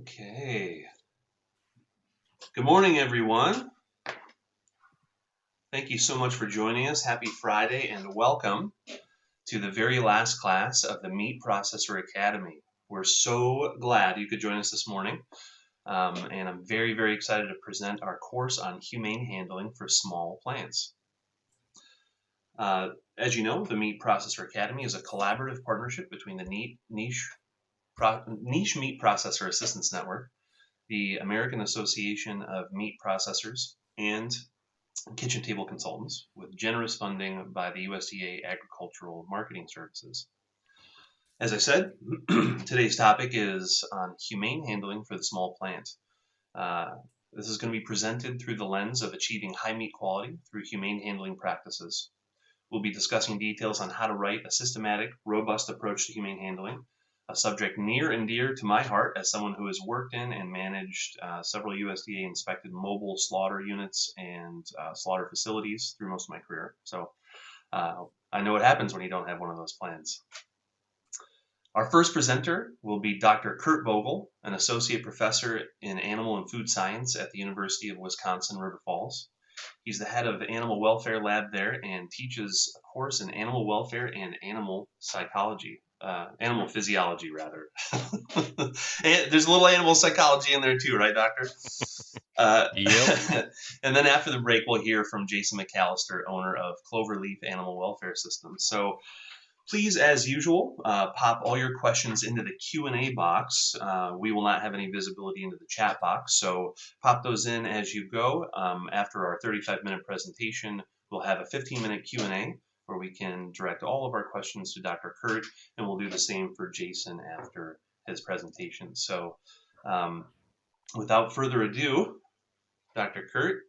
Okay. Good morning, everyone. Thank you so much for joining us. Happy Friday and welcome to the very last class of the Meat Processor Academy. We're so glad you could join us this morning. And I'm very, very excited to present our course on humane handling for small plants. As you know, the Meat Processor Academy is a collaborative partnership between the Niche Meat Processor Assistance Network, the American Association of Meat Processors, and Kitchen Table Consultants, with generous funding by the USDA Agricultural Marketing Services. As I said, today's topic is on humane handling for the small plant. This is going to be presented through the lens of achieving high meat quality through humane handling practices. We'll be discussing details on how to write a systematic, robust approach to humane handling, a subject near and dear to my heart as someone who has worked in and managed several USDA inspected mobile slaughter units and slaughter facilities through most of my career. So I know what happens when you don't have one of those plans. Our first presenter will be Dr. Kurt Vogel, an associate professor in animal and food science at the University of Wisconsin, River Falls. He's the head of the animal welfare lab there and teaches a course in animal welfare and animal psychology. Animal physiology, rather. And there's a little animal psychology in there too, right, Doctor? Yep. And then after the break, we'll hear from Jason McAlister, owner of Cloverleaf Animal Welfare Systems. So please, as usual, pop all your questions into the Q&A box. We will not have any visibility into the chat box, so pop those in as you go. After our 35-minute presentation, we'll have a 15-minute Q&A where we can direct all of our questions to Dr. Kurt, and we'll do the same for Jason after his presentation. So without further ado, Dr. Kurt,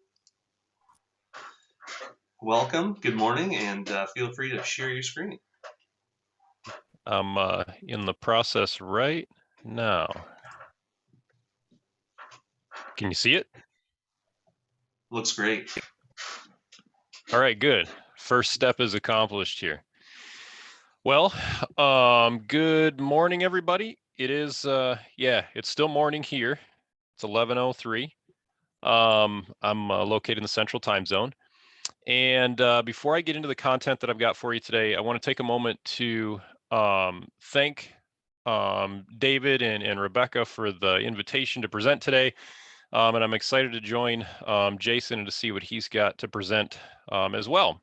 welcome, good morning, and feel free to share your screen. I'm in the process right now. Can you see it? Looks great. All right, good. First step is accomplished here. Well, good morning, everybody. It is, it's still morning here. It's 11:03. I'm located in the Central Time Zone. And before I get into the content that I've got for you today, I want to take a moment to thank David and Rebecca for the invitation to present today. And I'm excited to join Jason and to see what he's got to present as well.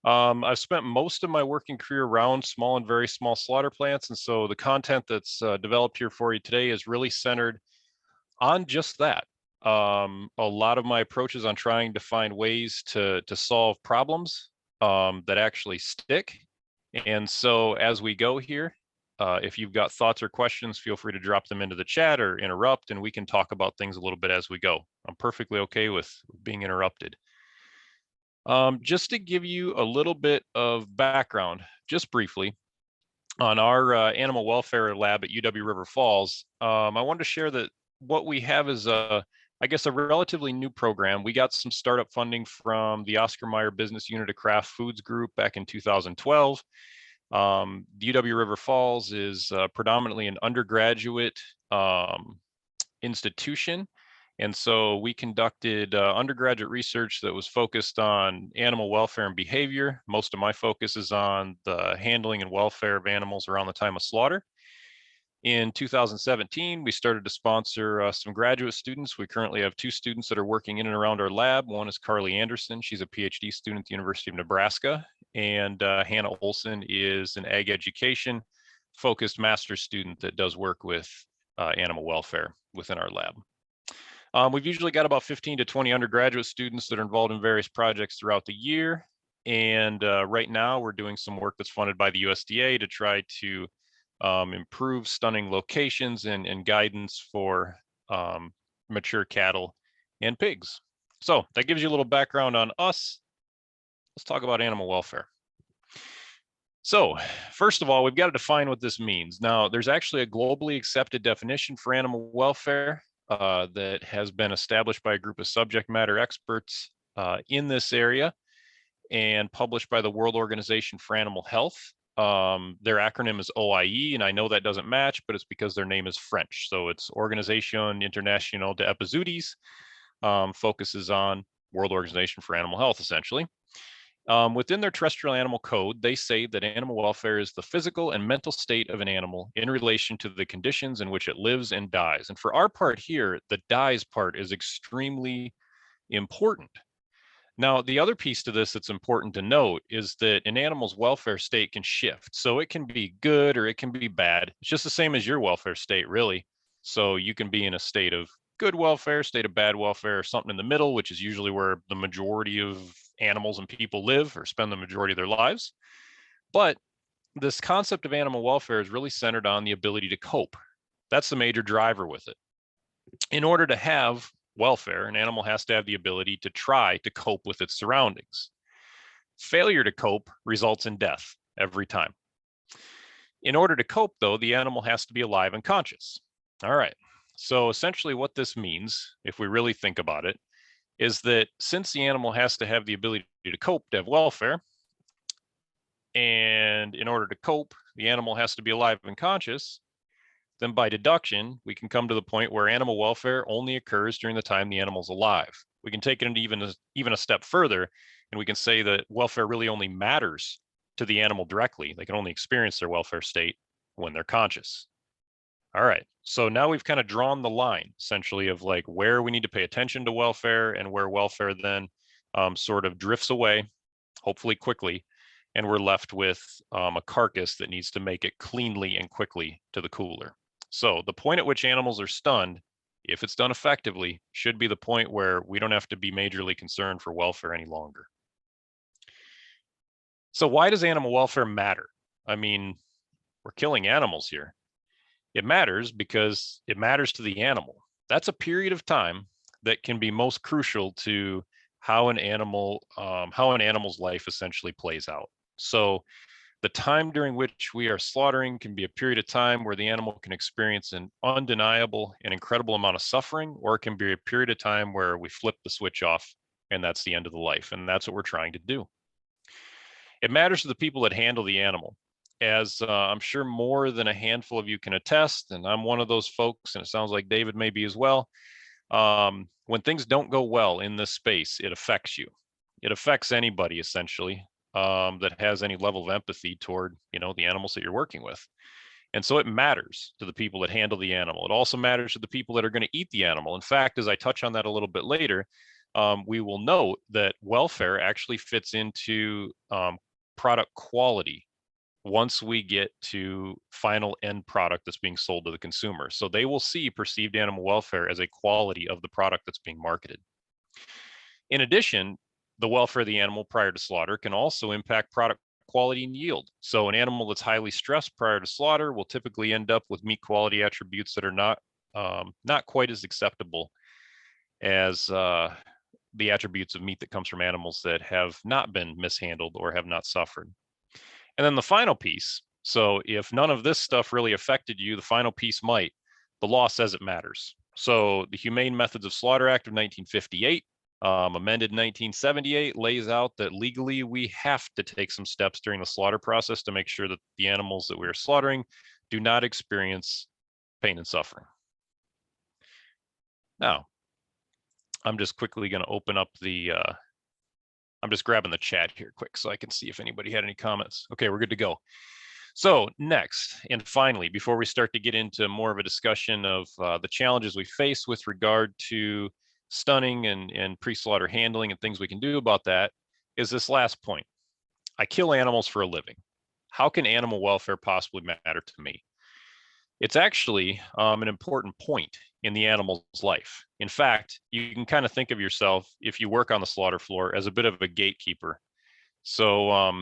I've spent most of my working career around small and very small slaughter plants. And so the content that's developed here for you today is really centered on just that. A lot of my approaches on trying to find ways to solve problems that actually stick. And so as we go here, if you've got thoughts or questions, feel free to drop them into the chat or interrupt, and we can talk about things a little bit as we go. I'm perfectly okay with being interrupted. Just to give you a little bit of background, just briefly, on our animal welfare lab at UW River Falls, I wanted to share that what we have is I guess a relatively new program. We got some startup funding from the Oscar Mayer Business Unit of Kraft Foods Group back in 2012. The UW River Falls is predominantly an undergraduate institution. And so we conducted undergraduate research that was focused on animal welfare and behavior. Most of my focus is on the handling and welfare of animals around the time of slaughter. In 2017, we started to sponsor some graduate students. We currently have 2 students that are working in and around our lab. One is Carly Anderson. She's a PhD student at the University of Nebraska. And Hannah Olson is an ag education focused master's student that does work with animal welfare within our lab. We've usually got about 15 to 20 undergraduate students that are involved in various projects throughout the year. And right now we're doing some work that's funded by the USDA to try to improve stunning locations and guidance for mature cattle and pigs. So that gives you a little background on us. Let's talk about animal welfare. So first of all, we've got to define what this means. Now, there's actually a globally accepted definition for animal welfare that has been established by a group of subject matter experts in this area and published by the World Organization for Animal Health. Their acronym is OIE, and I know that doesn't match, but it's because their name is French. So it's Organisation Internationale des Epizooties, focuses on World Organization for Animal Health, essentially. Within their terrestrial animal code, they say that animal welfare is the physical and mental state of an animal in relation to the conditions in which it lives and dies. And for our part here, the dies part is extremely important. Now, the other piece to this that's important to note is that an animal's welfare state can shift. So it can be good or it can be bad. It's just the same as your welfare state, really. So you can be in a state of good welfare, state of bad welfare, or something in the middle, which is usually where the majority of animals and people live or spend the majority of their lives. But this concept of animal welfare is really centered on the ability to cope. That's the major driver with it. In order to have welfare, an animal has to have the ability to try to cope with its surroundings. Failure to cope results in death every time. In order to cope, though, the animal has to be alive and conscious. All right. So essentially what this means, if we really think about it, is that since the animal has to have the ability to cope to have welfare, and in order to cope, the animal has to be alive and conscious, then by deduction, we can come to the point where animal welfare only occurs during the time the animal's alive. We can take it even a step further, and we can say that welfare really only matters to the animal directly. They can only experience their welfare state when they're conscious. All right, so now we've kind of drawn the line, essentially, of like where we need to pay attention to welfare and where welfare then sort of drifts away, hopefully quickly, and we're left with a carcass that needs to make it cleanly and quickly to the cooler. So the point at which animals are stunned, if it's done effectively, should be the point where we don't have to be majorly concerned for welfare any longer. So why does animal welfare matter? I mean, we're killing animals here. It matters because it matters to the animal. That's a period of time that can be most crucial to how an animal's life essentially plays out. So the time during which we are slaughtering can be a period of time where the animal can experience an undeniable and incredible amount of suffering, or it can be a period of time where we flip the switch off and that's the end of the life. And that's what we're trying to do. It matters to the people that handle the animal. As I'm sure more than a handful of you can attest, and I'm one of those folks, and it sounds like David may be as well. When things don't go well in this space, it affects you. It affects anybody essentially that has any level of empathy toward, the animals that you're working with. And so it matters to the people that handle the animal. It also matters to the people that are going to eat the animal. In fact, as I touch on that a little bit later, we will note that welfare actually fits into product quality once we get to final end product that's being sold to the consumer. So they will see perceived animal welfare as a quality of the product that's being marketed. In addition, the welfare of the animal prior to slaughter can also impact product quality and yield. So an animal that's highly stressed prior to slaughter will typically end up with meat quality attributes that are not quite as acceptable as the attributes of meat that comes from animals that have not been mishandled or have not suffered. And then the final piece. So if none of this stuff really affected you, the final piece might. The law says it matters. So the Humane Methods of Slaughter Act of 1958, amended in 1978, lays out that legally we have to take some steps during the slaughter process to make sure that the animals that we are slaughtering do not experience pain and suffering. Now, I'm just quickly going to open up I'm just grabbing the chat here quick so I can see if anybody had any comments. Okay, we're good to go. So next, and finally, before we start to get into more of a discussion of the challenges we face with regard to stunning and pre-slaughter handling and things we can do about that, is this last point. I kill animals for a living. How can animal welfare possibly matter to me? It's actually an important point in the animal's life. In fact, you can kind of think of yourself, if you work on the slaughter floor, as a bit of a gatekeeper. So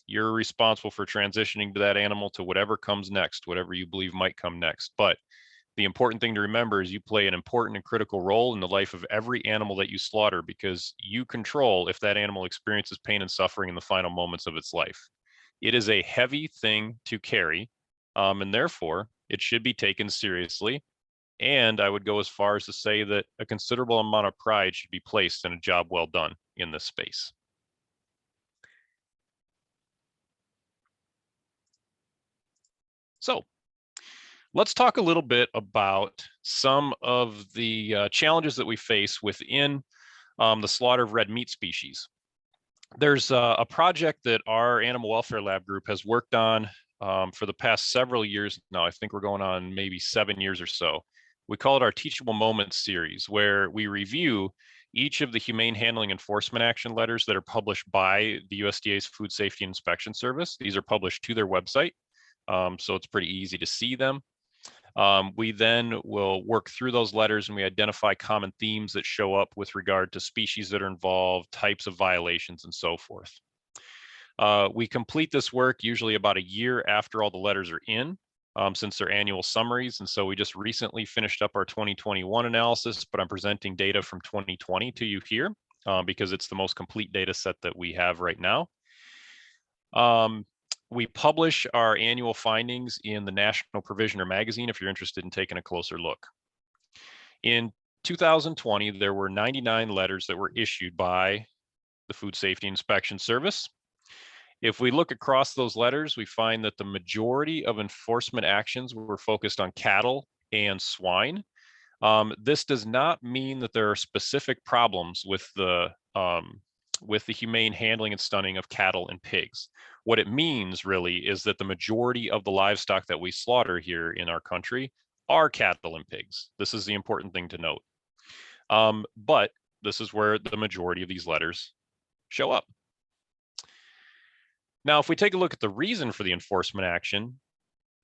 you're responsible for transitioning to that animal to whatever comes next, whatever you believe might come next. But the important thing to remember is you play an important and critical role in the life of every animal that you slaughter, because you control if that animal experiences pain and suffering in the final moments of its life. It is a heavy thing to carry, and therefore it should be taken seriously. And I would go as far as to say that a considerable amount of pride should be placed in a job well done in this space. So let's talk a little bit about some of the challenges that we face within the slaughter of red meat species. There's a project that our animal welfare lab group has worked on for the past several years now. I think we're going on maybe 7 years or so. We call it our Teachable Moments series, where we review each of the humane handling enforcement action letters that are published by the USDA's Food Safety and Inspection Service. These are published to their website, so it's pretty easy to see them. We then will work through those letters and we identify common themes that show up with regard to species that are involved, types of violations, and so forth. We complete this work usually about a year after all the letters are in, since they're annual summaries. And so we just recently finished up our 2021 analysis, but I'm presenting data from 2020 to you here because it's the most complete data set that we have right now. We publish our annual findings in the National Provisioner magazine if you're interested in taking a closer look. In 2020, there were 99 letters that were issued by the Food Safety Inspection Service. If we look across those letters, we find that the majority of enforcement actions were focused on cattle and swine. This does not mean that there are specific problems with the humane handling and stunning of cattle and pigs. What it means really is that the majority of the livestock that we slaughter here in our country are cattle and pigs. This is the important thing to note. But this is where the majority of these letters show up. Now, if we take a look at the reason for the enforcement action,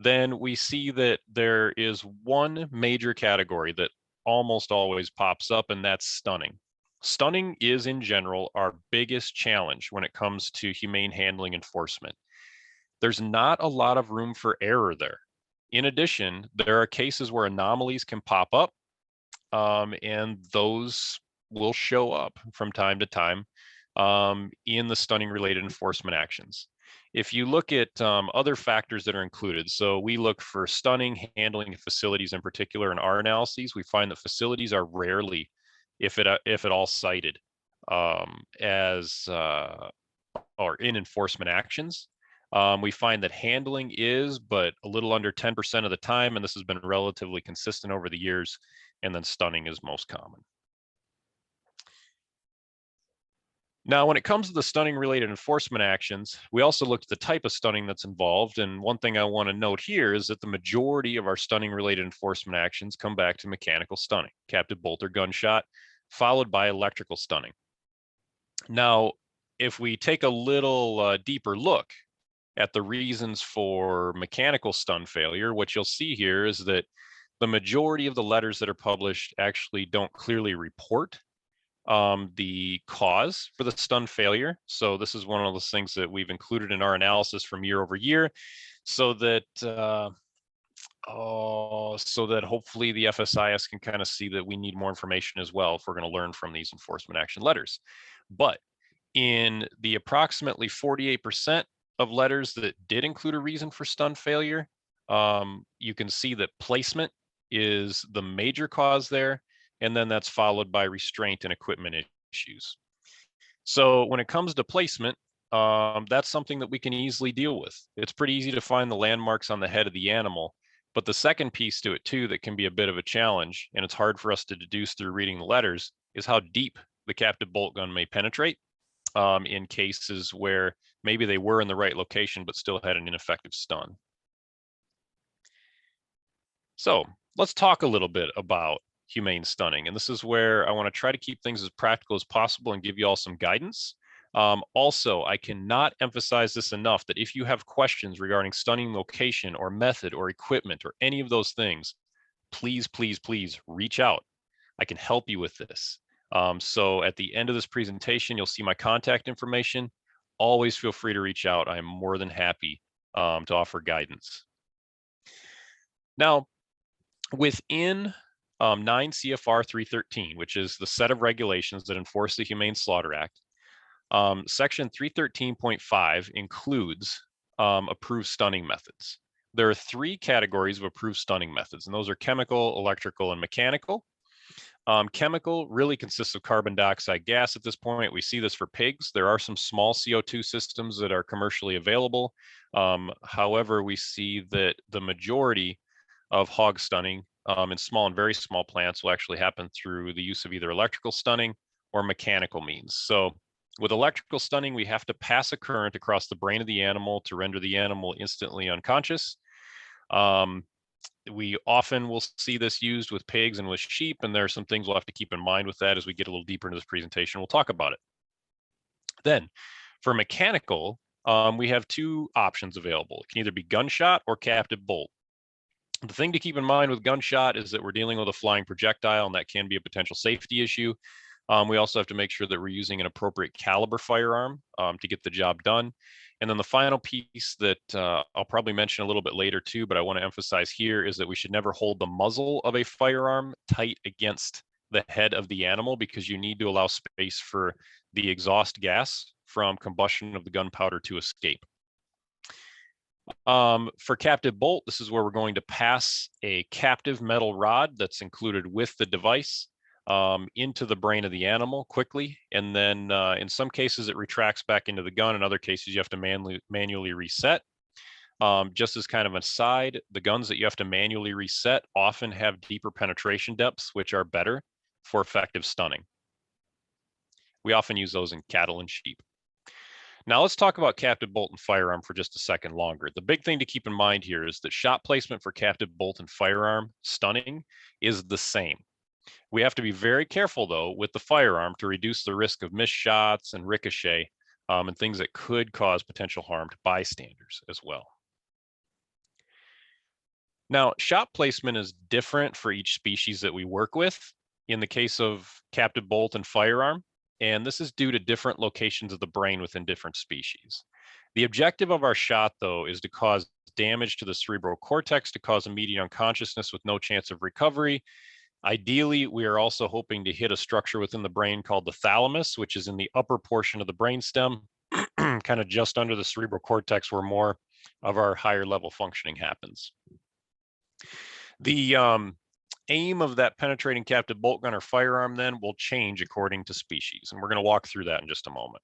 then we see that there is one major category that almost always pops up, and that's stunning. Stunning is, in general, our biggest challenge when it comes to humane handling enforcement. There's not a lot of room for error there. In addition, there are cases where anomalies can pop up, and those will show up from time to time in the stunning-related enforcement actions. If you look at other factors that are included, so we look for stunning, handling, and facilities in particular in our analyses, we find that facilities are rarely, if at all, cited as or in enforcement actions. We find that handling is, but a little under 10% of the time, and this has been relatively consistent over the years, and then stunning is most common. Now, when it comes to the stunning related enforcement actions, we also looked at the type of stunning that's involved. And one thing I want to note here is that the majority of our stunning related enforcement actions come back to mechanical stunning, captive bolt or gunshot, followed by electrical stunning. Now, if we take a little deeper look at the reasons for mechanical stun failure, what you'll see here is that the majority of the letters that are published actually don't clearly report the cause for the stun failure. So this is one of those things that we've included in our analysis from year over year, so that hopefully the FSIS can kind of see that we need more information as well if we're going to learn from these enforcement action letters. But in the approximately 48% of letters that did include a reason for stun failure, you can see that placement is the major cause there. And then that's followed by restraint and equipment issues. So when it comes to placement, that's something that we can easily deal with. It's pretty easy to find the landmarks on the head of the animal. But the second piece to it too that can be a bit of a challenge, and it's hard for us to deduce through reading the letters, is how deep the captive bolt gun may penetrate in cases where maybe they were in the right location but still had an ineffective stun. So let's talk a little bit about humane stunning. And this is where I want to try to keep things as practical as possible and give you all some guidance. Also, I cannot emphasize this enough that if you have questions regarding stunning location or method or equipment or any of those things, please, please, please reach out. I can help you with this. So at the end of this presentation, you'll see my contact information. Always feel free to reach out. I'm more than happy to offer guidance. Now, within 9 CFR 313, which is the set of regulations that enforce the Humane Slaughter Act, Section 313.5 includes approved stunning methods. There are 3 categories of approved stunning methods, and those are chemical, electrical, and mechanical. Chemical really consists of carbon dioxide gas at this point. We see this for pigs. There are some small CO2 systems that are commercially available. However, we see that the majority of hog stunning in small and very small plants will actually happen through the use of either electrical stunning or mechanical means. So with electrical stunning, we have to pass a current across the brain of the animal to render the animal instantly unconscious. We often will see this used with pigs and with sheep, and there are some things we'll have to keep in mind with that as we get a little deeper into this presentation. We'll talk about it. Then for mechanical, we have two options available. It can either be gunshot or captive bolt. The thing to keep in mind with gunshot is that we're dealing with a flying projectile, and that can be a potential safety issue. We also have to make sure that we're using an appropriate caliber firearm to get the job done. And then the final piece that I'll probably mention a little bit later too, but I want to emphasize here is that we should never hold the muzzle of a firearm tight against the head of the animal, because you need to allow space for the exhaust gas from combustion of the gunpowder to escape. For captive bolt, this is where we're going to pass a captive metal rod that's included with the device into the brain of the animal quickly. And then in some cases, it retracts back into the gun. In other cases, you have to manually reset. Just as kind of an aside, the guns that you have to manually reset often have deeper penetration depths, which are better for effective stunning. We often use those in cattle and sheep. Now let's talk about captive bolt and firearm for just a second longer. The big thing to keep in mind here is that shot placement for captive bolt and firearm stunning is the same. We have to be very careful, though, with the firearm to reduce the risk of missed shots and ricochet and things that could cause potential harm to bystanders as well. Now, shot placement is different for each species that we work with. In the case of captive bolt and firearm, and this is due to different locations of the brain within different species. The objective of our shot, though, is to cause damage to the cerebral cortex, to cause immediate unconsciousness with no chance of recovery. Ideally, we are also hoping to hit a structure within the brain called the thalamus, which is in the upper portion of the brainstem, kind of just under the cerebral cortex, where more of our higher level functioning happens. The aim of that penetrating captive bolt gun or firearm then will change according to species, and we're going to walk through that in just a moment.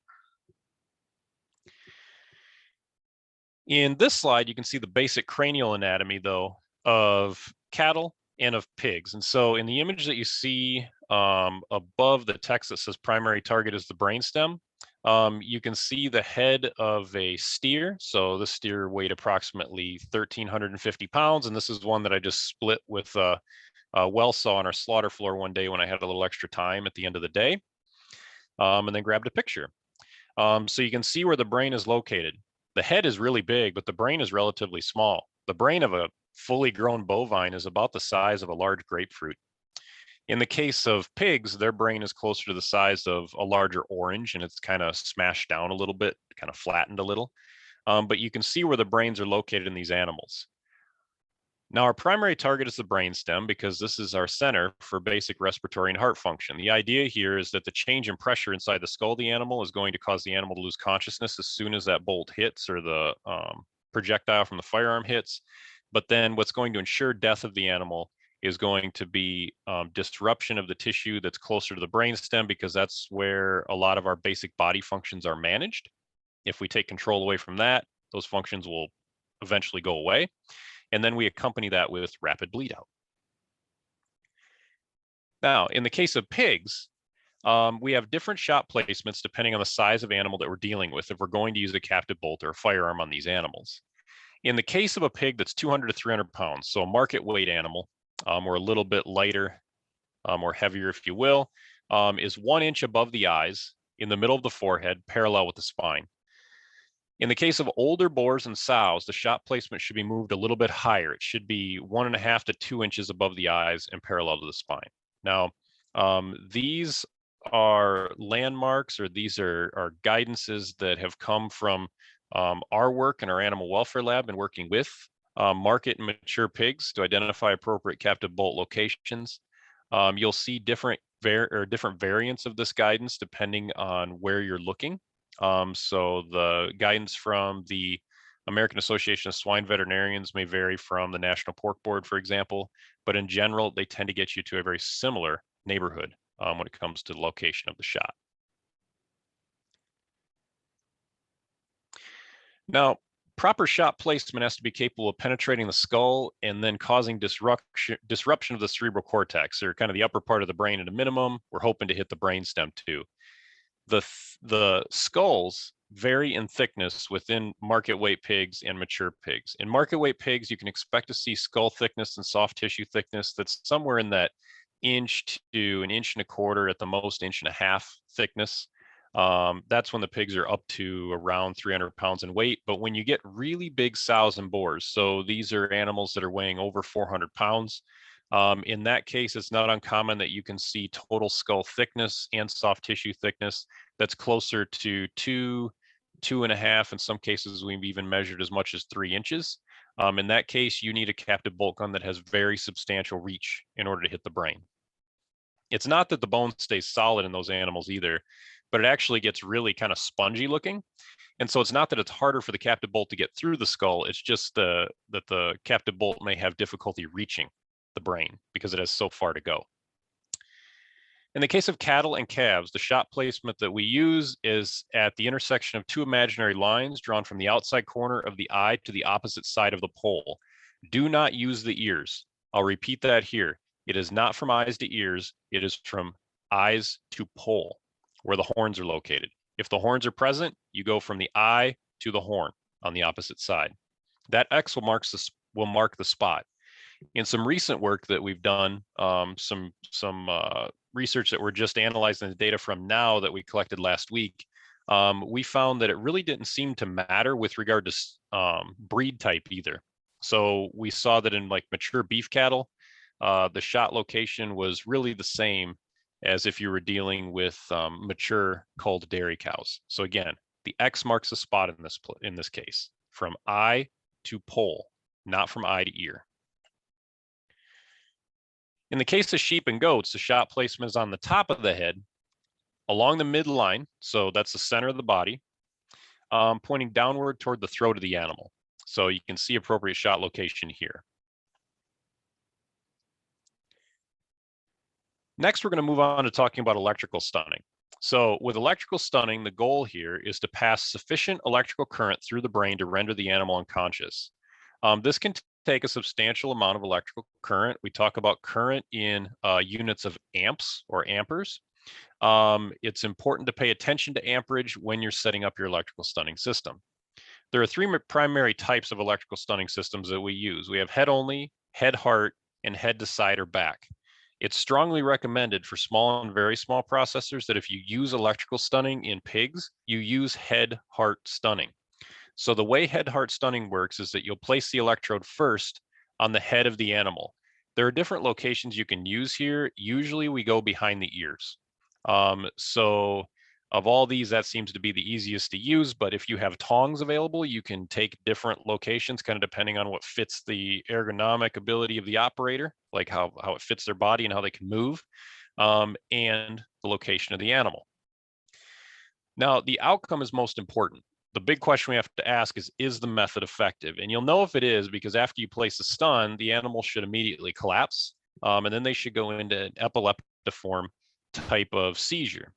In this slide, you can see the basic cranial anatomy, though, of cattle and of pigs. And so in the image that you see above the text that says primary target is the brainstem, you can see the head of a steer. So this steer weighed approximately 1,350 pounds, and this is one that I just split with a well saw on our slaughter floor one day when I had a little extra time at the end of the day, and then grabbed a picture. So you can see where the brain is located. The head is really big, but the brain is relatively small. The brain of a fully grown bovine is about the size of a large grapefruit. In the case of pigs, their brain is closer to the size of a larger orange, and it's kind of smashed down a little bit, kind of flattened a little. But you can see where the brains are located in these animals. Now, our primary target is the brainstem because this is our center for basic respiratory and heart function. The idea here is that the change in pressure inside the skull of the animal is going to cause the animal to lose consciousness as soon as that bolt hits or the projectile from the firearm hits. But then what's going to ensure death of the animal is going to be disruption of the tissue that's closer to the brainstem, because that's where a lot of our basic body functions are managed. If we take control away from that, those functions will eventually go away. And then we accompany that with rapid bleed out. Now, in the case of pigs, we have different shot placements depending on the size of animal that we're dealing with if we're going to use a captive bolt or a firearm on these animals. In the case of a pig that's 200 to 300 pounds, so a market weight animal, or a little bit lighter or heavier, if you will, is 1 inch above the eyes in the middle of the forehead, parallel with the spine. In the case of older boars and sows, the shot placement should be moved a little bit higher. It should be 1.5 to 2 inches above the eyes and parallel to the spine. Now, these are landmarks, or these are guidances that have come from our work in our animal welfare lab and working with market and mature pigs to identify appropriate captive bolt locations. You'll see different variants of this guidance depending on where you're looking. So the guidance from the American Association of Swine Veterinarians may vary from the National Pork Board, for example, but in general, they tend to get you to a very similar neighborhood when it comes to the location of the shot. Now, proper shot placement has to be capable of penetrating the skull and then causing disruption of the cerebral cortex, or kind of the upper part of the brain at a minimum. We're hoping to hit the brainstem too. The skulls vary in thickness within market weight pigs and mature pigs. In market weight pigs, you can expect to see skull thickness and soft tissue thickness that's somewhere in that inch to an inch and a quarter, at the most inch and a half thickness. That's when the pigs are up to around 300 pounds in weight. But when you get really big sows and boars, so these are animals that are weighing over 400 pounds, in that case, it's not uncommon that you can see total skull thickness and soft tissue thickness that's closer to 2.5. In some cases, we've even measured as much as 3 inches. In that case, you need a captive bolt gun that has very substantial reach in order to hit the brain. It's not that the bone stays solid in those animals either, but it actually gets really kind of spongy looking. And so it's not that it's harder for the captive bolt to get through the skull. It's just that the captive bolt may have difficulty reaching the brain because it has so far to go. In the case of cattle and calves, the shot placement that we use is at the intersection of 2 imaginary lines drawn from the outside corner of the eye to the opposite side of the pole. Do not use the ears. I'll repeat that here. It is not from eyes to ears. It is from eyes to pole, where the horns are located. If the horns are present, you go from the eye to the horn on the opposite side. That X will mark the spot. In some recent work that we've done, some research that we're just analyzing the data from now that we collected last week, we found that it really didn't seem to matter with regard to breed type either. So we saw that in like mature beef cattle, the shot location was really the same as if you were dealing with mature culled dairy cows. So again, the X marks the spot in this case, from eye to pole, not from eye to ear. In the case of sheep and goats, the shot placement is on the top of the head, along the midline, so that's the center of the body, pointing downward toward the throat of the animal. So you can see appropriate shot location here. Next, we're going to move on to talking about electrical stunning. So with electrical stunning, the goal here is to pass sufficient electrical current through the brain to render the animal unconscious. This can take a substantial amount of electrical current. We talk about current in units of amps or amperes. It's important to pay attention to amperage when you're setting up your electrical stunning system. There are 3 primary types of electrical stunning systems that we use. We have head only, head heart, and head to side or back. It's strongly recommended for small and very small processors that if you use electrical stunning in pigs, you use head heart stunning. So the way head heart stunning works is that you'll place the electrode first on the head of the animal. There are different locations you can use here. Usually we go behind the ears. So of all these, that seems to be the easiest to use, but if you have tongs available, you can take different locations, kind of depending on what fits the ergonomic ability of the operator, like how it fits their body and how they can move, and the location of the animal. Now, the outcome is most important. The big question we have to ask is the method effective? And you'll know if it is because after you place the stun, the animal should immediately collapse, and then they should go into an epileptiform type of seizure.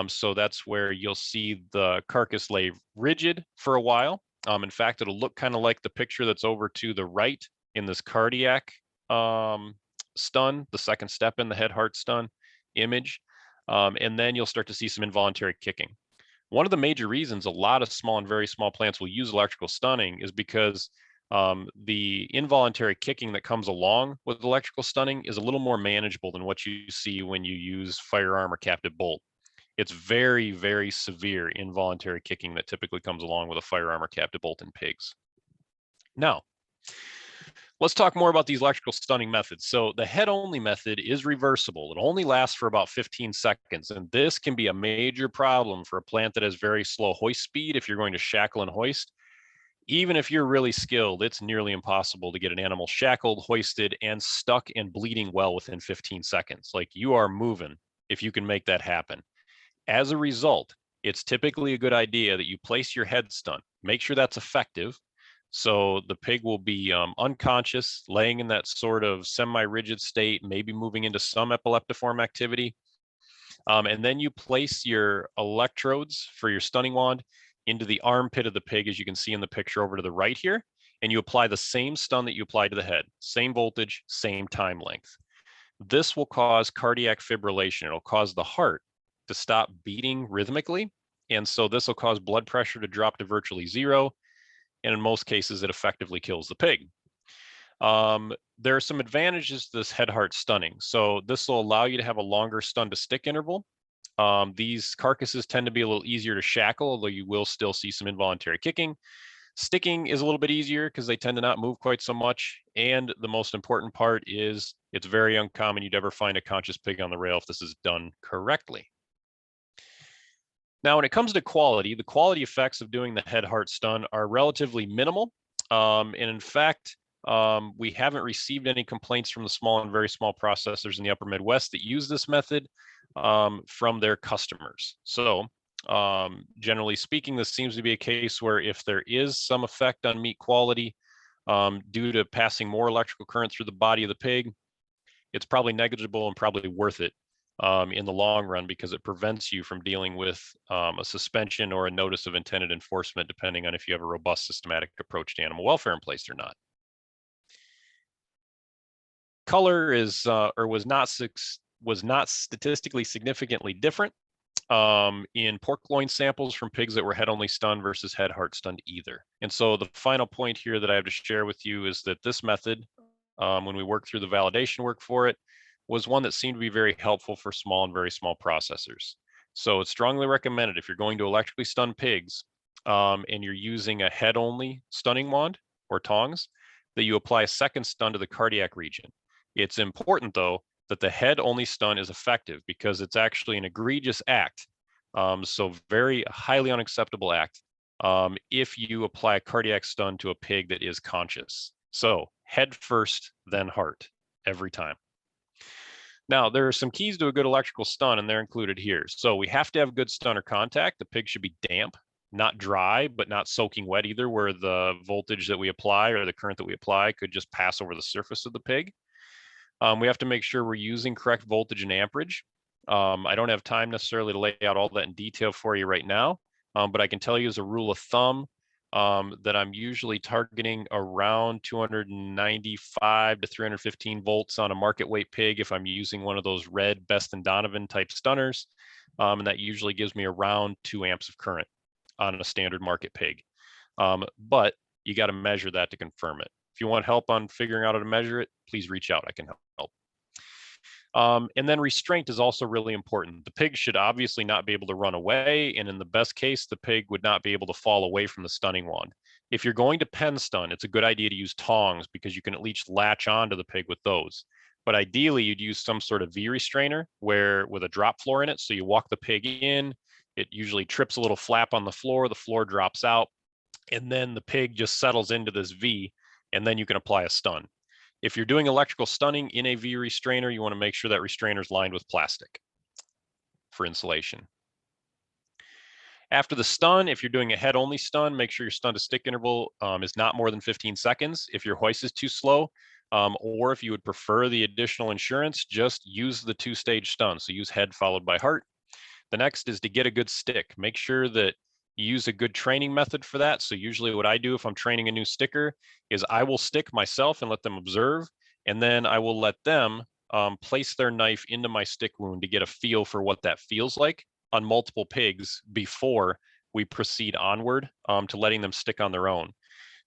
So that's where you'll see the carcass lay rigid for a while. In fact, it'll look kind of like the picture that's over to the right in this cardiac stun, the second step in the head heart stun image. And then you'll start to see some involuntary kicking. One of the major reasons a lot of small and very small plants will use electrical stunning is because the involuntary kicking that comes along with electrical stunning is a little more manageable than what you see when you use firearm or captive bolt. It's very, very severe involuntary kicking that typically comes along with a firearm or captive bolt in pigs. Now, let's talk more about these electrical stunning methods. So the head only method is reversible. It only lasts for about 15 seconds. And this can be a major problem for a plant that has very slow hoist speed. If you're going to shackle and hoist, even if you're really skilled, it's nearly impossible to get an animal shackled, hoisted, and stuck and bleeding well within 15 seconds. Like, you are moving if you can make that happen. As a result, it's typically a good idea that you place your head stun. Make sure that's effective. So the pig will be unconscious, laying in that sort of semi-rigid state, maybe moving into some epileptiform activity. And then you place your electrodes for your stunning wand into the armpit of the pig, as you can see in the picture over to the right here, and you apply the same stun that you apply to the head, same voltage, same time length. This will cause cardiac fibrillation. It'll cause the heart to stop beating rhythmically. And so this will cause blood pressure to drop to virtually zero. And in most cases, it effectively kills the pig. There are some advantages to this head heart stunning. So this will allow you to have a longer stun to stick interval. These carcasses tend to be a little easier to shackle, although you will still see some involuntary kicking. Sticking is a little bit easier because they tend to not move quite so much. And the most important part is it's very uncommon you'd ever find a conscious pig on the rail if this is done correctly. Now, when it comes to quality, the quality effects of doing the head heart stun are relatively minimal. And in fact, we haven't received any complaints from the small and very small processors in the upper Midwest that use this method from their customers. So generally speaking, this seems to be a case where if there is some effect on meat quality due to passing more electrical current through the body of the pig, it's probably negligible and probably worth it in the long run because it prevents you from dealing with a suspension or a notice of intended enforcement, depending on if you have a robust systematic approach to animal welfare in place or not. Color is or was not statistically significantly different in pork loin samples from pigs that were head only stunned versus head heart stunned either. And so the final point here that I have to share with you is that this method, when we worked through the validation work for it, was one that seemed to be very helpful for small and very small processors. So it's strongly recommended if you're going to electrically stun pigs and you're using a head only stunning wand or tongs, that you apply a second stun to the cardiac region. It's important though that the head only stun is effective because it's actually an egregious act. So very highly unacceptable act if you apply a cardiac stun to a pig that is conscious. So head first, then heart every time. Now, there are some keys to a good electrical stun, and they're included here. So we have to have good stunner contact. The pig should be damp, not dry, but not soaking wet either, where the voltage that we apply or the current that we apply could just pass over the surface of the pig. We have to make sure we're using correct voltage and amperage. I don't have time necessarily to lay out all that in detail for you right now, but I can tell you as a rule of thumb that I'm usually targeting around 295 to 315 volts on a market weight pig if I'm using one of those red Best and Donovan type stunners. And that usually gives me around 2 amps of current on a standard market pig. But you got to measure that to confirm it. If you want help on figuring out how to measure it, please reach out. I can help. And then restraint is also really important. The pig should obviously not be able to run away. And in the best case, the pig would not be able to fall away from the stunning wand. If you're going to pen stun, it's a good idea to use tongs because you can at least latch onto the pig with those. But ideally, you'd use some sort of V-Restrainer with a drop floor in it. So you walk the pig in, it usually trips a little flap on the floor drops out, and then the pig just settles into this V, and then you can apply a stun. If you're doing electrical stunning in a V-Restrainer, you want to make sure that restrainer is lined with plastic for insulation. After the stun, if you're doing a head-only stun, make sure your stun to stick interval is not more than 15 seconds. If your hoist is too slow, or if you would prefer the additional insurance, just use the 2-stage stun. So use head followed by heart. The next is to get a good stick. Make sure that you use a good training method for that. So usually what I do if I'm training a new sticker is I will stick myself and let them observe, and then I will let them place their knife into my stick wound to get a feel for what that feels like on multiple pigs before we proceed onward to letting them stick on their own.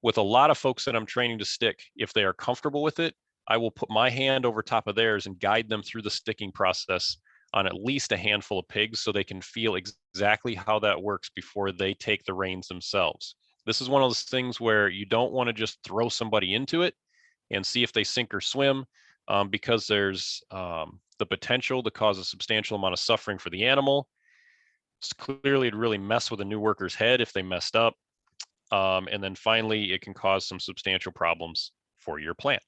With a lot of folks that I'm training to stick, if they are comfortable with it, I will put my hand over top of theirs and guide them through the sticking process on at least a handful of pigs so they can feel exactly how that works before they take the reins themselves. This is one of those things where you don't want to just throw somebody into it and see if they sink or swim because there's the potential to cause a substantial amount of suffering for the animal. It's clearly, it'd really mess with a new worker's head if they messed up. And then finally, it can cause some substantial problems for your plant.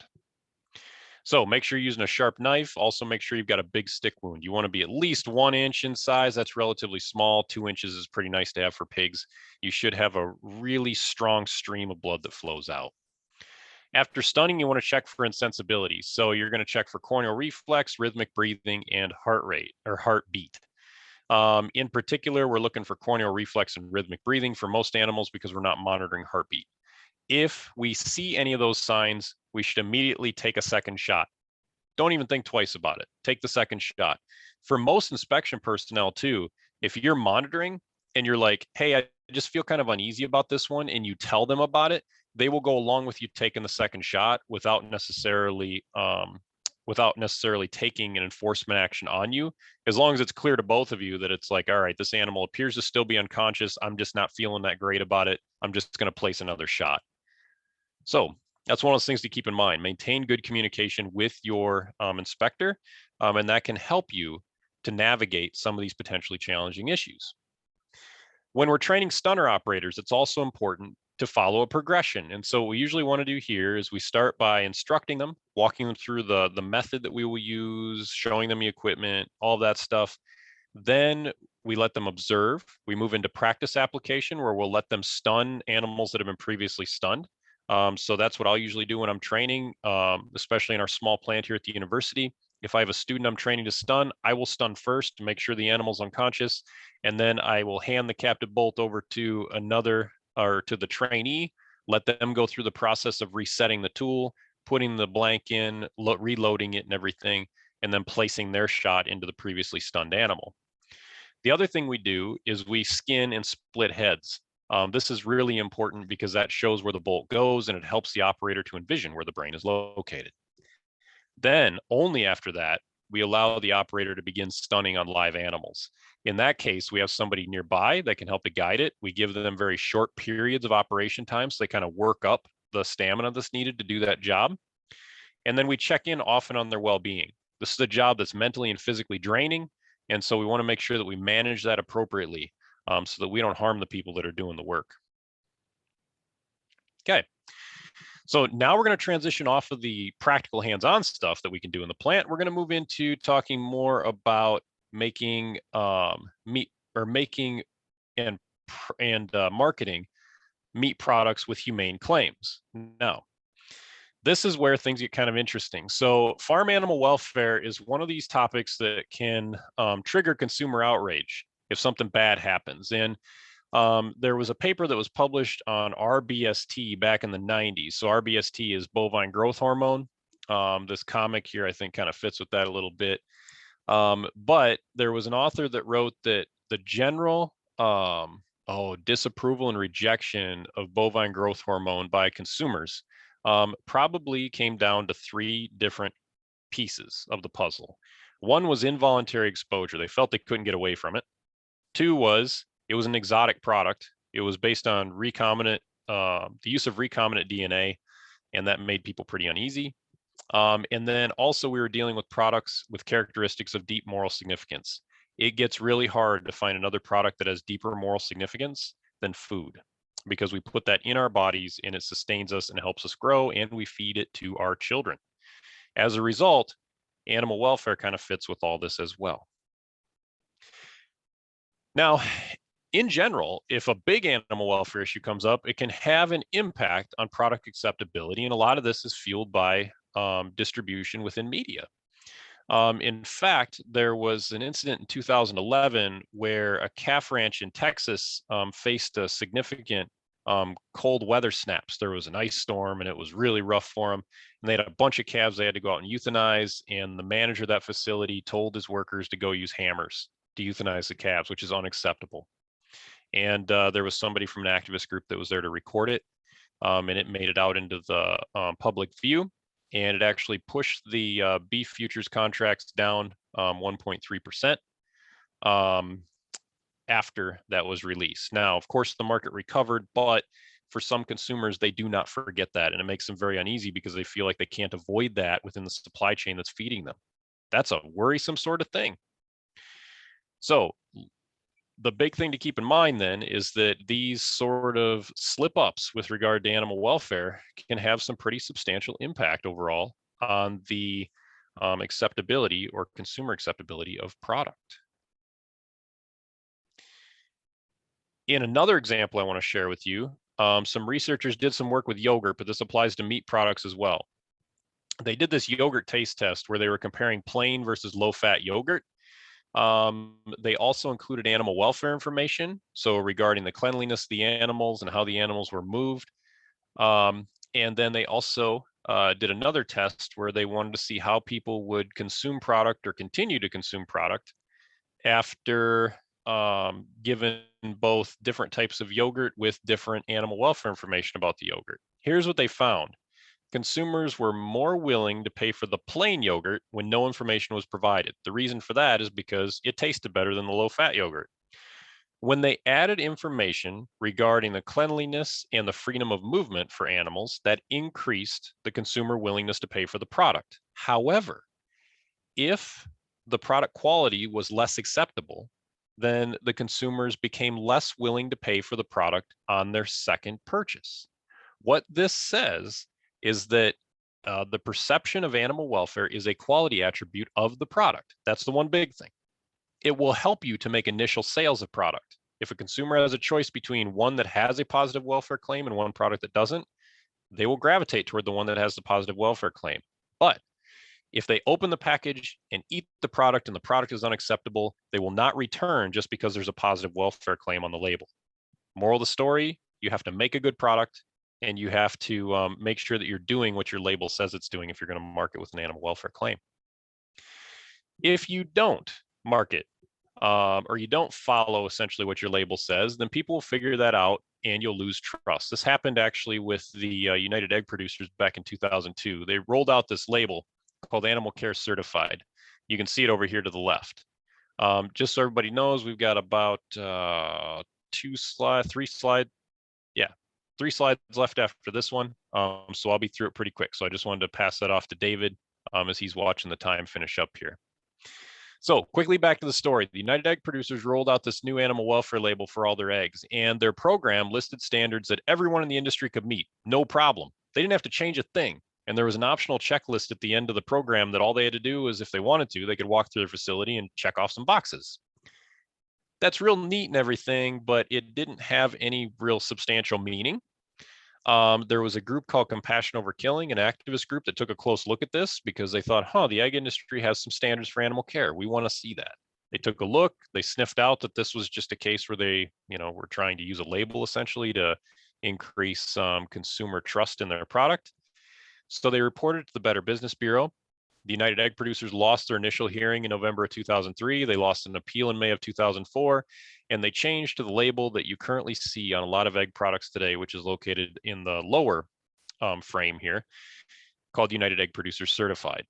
So make sure you're using a sharp knife. Also make sure you've got a big stick wound. You want to be at least 1 inch in size. That's relatively small. 2 inches is pretty nice to have for pigs. You should have a really strong stream of blood that flows out. After stunning, you want to check for insensibilities. So you're going to check for corneal reflex, rhythmic breathing, and heart rate or heartbeat. In particular, we're looking for corneal reflex and rhythmic breathing for most animals because we're not monitoring heartbeat. If we see any of those signs, we should immediately take a second shot. Don't even think twice about it. Take the second shot. For most inspection personnel too, if you're monitoring and you're like, hey, I just feel kind of uneasy about this one, and you tell them about it, they will go along with you taking the second shot without necessarily taking an enforcement action on you, as long as it's clear to both of you that it's like, all right, this animal appears to still be unconscious. I'm just not feeling that great about it. I'm just going to place another shot. So that's one of those things to keep in mind. Maintain good communication with your inspector, and that can help you to navigate some of these potentially challenging issues. When we're training stunner operators, it's also important to follow a progression. And so what we usually want to do here is we start by instructing them, walking them through the method that we will use, showing them the equipment, all of that stuff. Then we let them observe. We move into practice application where we'll let them stun animals that have been previously stunned. So that's what I'll usually do when I'm training, especially in our small plant here at the university. If I have a student I'm training to stun, I will stun first to make sure the animal's unconscious, and then I will hand the captive bolt over to another or to the trainee, let them go through the process of resetting the tool, putting the blank in, reloading it and everything, and then placing their shot into the previously stunned animal. The other thing we do is we skin and split heads. This is really important because that shows where the bolt goes and it helps the operator to envision where the brain is located. Then, only after that, we allow the operator to begin stunning on live animals. In that case, we have somebody nearby that can help to guide it. We give them very short periods of operation time so they kind of work up the stamina that's needed to do that job. And then we check in often on their well-being. This is a job that's mentally and physically draining, and so we want to make sure that we manage that appropriately so that we don't harm the people that are doing the work. Okay. So now we're going to transition off of the practical hands-on stuff that we can do in the plant. We're going to move into talking more about making meat or making and marketing meat products with humane claims. Now, this is where things get kind of interesting. So farm animal welfare is one of these topics that can trigger consumer outrage if something bad happens. And there was a paper that was published on RBST back in the 90s. So RBST is bovine growth hormone. This comic here, I think, kind of fits with that a little bit. But there was an author that wrote that the general disapproval and rejection of bovine growth hormone by consumers probably came down to 3 different pieces of the puzzle. One was involuntary exposure. They felt they couldn't get away from it. 2 was it was an exotic product. It was based on recombinant, the use of recombinant DNA, and that made people pretty uneasy. And then also we were dealing with products with characteristics of deep moral significance. It gets really hard to find another product that has deeper moral significance than food, because we put that in our bodies and it sustains us and helps us grow, and we feed it to our children. As a result, animal welfare kind of fits with all this as well. Now, in general, if a big animal welfare issue comes up, it can have an impact on product acceptability. And a lot of this is fueled by distribution within media. In fact, there was an incident in 2011 where a calf ranch in Texas faced a significant cold weather snaps. There was an ice storm and it was really rough for them. And they had a bunch of calves they had to go out and euthanize. And the manager of that facility told his workers to go use hammers to euthanize the calves, which is unacceptable. And there was somebody from an activist group that was there to record it. And it made it out into the public view. And it actually pushed the beef futures contracts down 1.3% after that was released. Now, of course, the market recovered, but for some consumers, they do not forget that. And it makes them very uneasy because they feel like they can't avoid that within the supply chain that's feeding them. That's a worrisome sort of thing. So the big thing to keep in mind then is that these sort of slip ups with regard to animal welfare can have some pretty substantial impact overall on the acceptability or consumer acceptability of product. In another example I want to share with you, some researchers did some work with yogurt, but this applies to meat products as well. They did this yogurt taste test where they were comparing plain versus low-fat yogurt. They also included animal welfare information, so regarding the cleanliness of the animals and how the animals were moved. And then they also did another test where they wanted to see how people would consume product or continue to consume product after given both different types of yogurt with different animal welfare information about the yogurt. Here's what they found. Consumers were more willing to pay for the plain yogurt when no information was provided. The reason for that is because it tasted better than the low-fat yogurt. When they added information regarding the cleanliness and the freedom of movement for animals, that increased the consumer willingness to pay for the product. However, if the product quality was less acceptable, then the consumers became less willing to pay for the product on their second purchase. What this says is that the perception of animal welfare is a quality attribute of the product. That's the one big thing. It will help you to make initial sales of product. If a consumer has a choice between one that has a positive welfare claim and one product that doesn't, they will gravitate toward the one that has the positive welfare claim. But if they open the package and eat the product and the product is unacceptable, they will not return just because there's a positive welfare claim on the label. Moral of the story, you have to make a good product and you have to make sure that you're doing what your label says it's doing if you're going to market with an animal welfare claim. If you don't market or you don't follow essentially what your label says, then people will figure that out and you'll lose trust. This happened actually with the United Egg Producers back in 2002. They rolled out this label called Animal Care Certified. You can see it over here to the left. Just so everybody knows, we've got about 3 slides left after this one. So I'll be through it pretty quick. So I just wanted to pass that off to David as he's watching the time finish up here. So quickly back to the story. The United Egg Producers rolled out this new animal welfare label for all their eggs, and their program listed standards that everyone in the industry could meet. No problem. They didn't have to change a thing. And there was an optional checklist at the end of the program that all they had to do is, if they wanted to, they could walk through their facility and check off some boxes. That's real neat and everything, but it didn't have any real substantial meaning. There was a group called Compassion Over Killing, an activist group that took a close look at this because they thought, the egg industry has some standards for animal care. We want to see that. They took a look, they sniffed out that this was just a case where they, were trying to use a label essentially to increase consumer trust in their product. So they reported to the Better Business Bureau. The United Egg Producers lost their initial hearing in November of 2003. They lost an appeal in May of 2004, and they changed to the label that you currently see on a lot of egg products today, which is located in the lower frame here, called United Egg Producers Certified.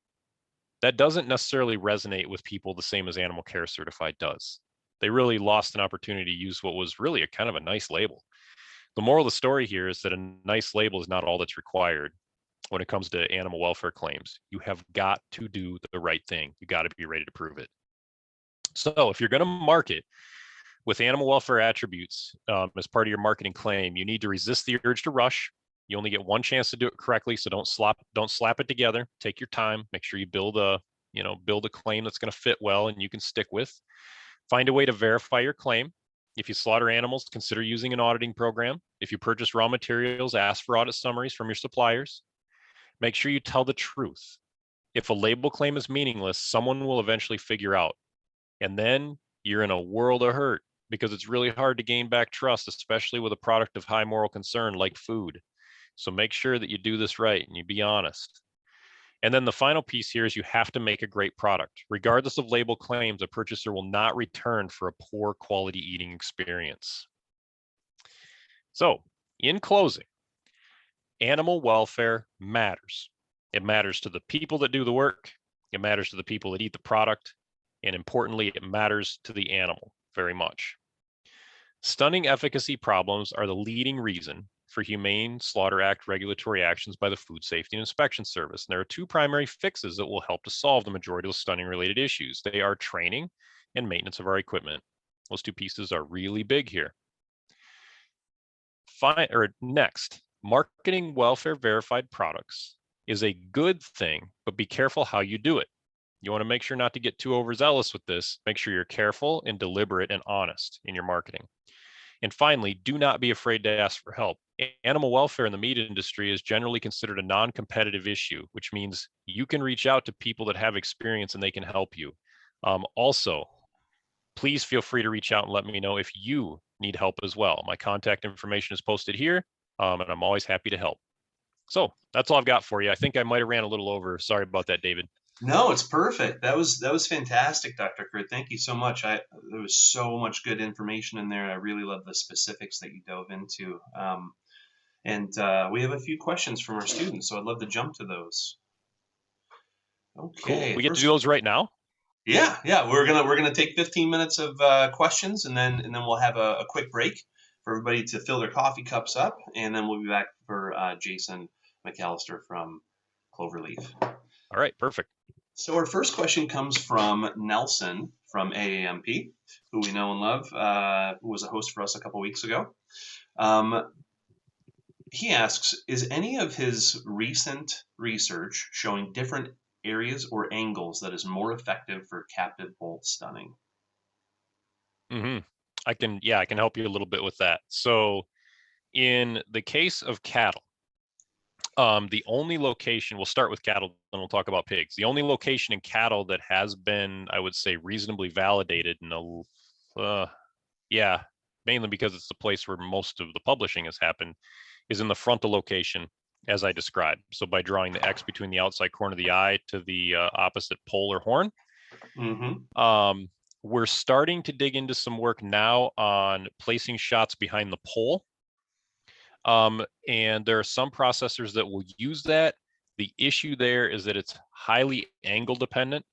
That doesn't necessarily resonate with people the same as Animal Care Certified does. They really lost an opportunity to use what was really a kind of a nice label. The moral of the story here is that a nice label is not all that's required when it comes to animal welfare claims. You have got to do the right thing. You got to be ready to prove it. So if you're going to market with animal welfare attributes as part of your marketing claim, you need to resist the urge to rush. You only get one chance to do it correctly, so don't slap it together. Take your time. Make sure you build a claim that's going to fit well and you can stick with. Find a way to verify your claim. If you slaughter animals, consider using an auditing program. If you purchase raw materials, ask for audit summaries from your suppliers. Make sure you tell the truth. If a label claim is meaningless, someone will eventually figure out. And then you're in a world of hurt because it's really hard to gain back trust, especially with a product of high moral concern like food. So make sure that you do this right and you be honest. And then the final piece here is you have to make a great product. Regardless of label claims, a purchaser will not return for a poor quality eating experience. So in closing, animal welfare matters. It matters to the people that do the work. It matters to the people that eat the product. And importantly, it matters to the animal very much. Stunning efficacy problems are the leading reason for Humane Slaughter Act regulatory actions by the Food Safety and Inspection Service. And there are two primary fixes that will help to solve the majority of stunning related issues. They are training and maintenance of our equipment. Those two pieces are really big here. Next, marketing welfare verified products is a good thing, but be careful how you do it. You want to make sure not to get too overzealous with this. Make sure you're careful and deliberate and honest in your marketing. And finally, do not be afraid to ask for help. Animal welfare in the meat industry is generally considered a non-competitive issue, which means you can reach out to people that have experience and they can help you. Also, please feel free to reach out and let me know if you need help as well. My contact information is posted here, and I'm always happy to help. So that's all I've got for you. I think I might have ran a little over. Sorry about that, David. No, it's perfect. That was fantastic, Dr. Kurt. Thank you so much. There was so much good information in there. I really love the specifics that you dove into. And we have a few questions from our students, so I'd love to jump to those. Cool. Okay, We get to do first, those right now? yeah, we're gonna take 15 minutes of questions, and then we'll have a quick break for everybody to fill their coffee cups up, and then we'll be back for Jason McAlister from Cloverleaf. All right, perfect. So our first question comes from Nelson from AAMP, who we know and love, who was a host for us a couple weeks ago. He asks, is any of his recent research showing different areas or angles that is more effective for captive bolt stunning? I can help you a little bit with that. So in the case of cattle, the only location, we'll start with cattle, then we'll talk about pigs. The only location in cattle that has been, I would say, reasonably validated, mainly because it's the place where most of the publishing has happened, is in the frontal location, as I described. So by drawing the X between the outside corner of the eye to the opposite pole or horn. Mm-hmm. We're starting to dig into some work now on placing shots behind the pole. And there are some processors that will use that. The issue there is that it's highly angle dependent,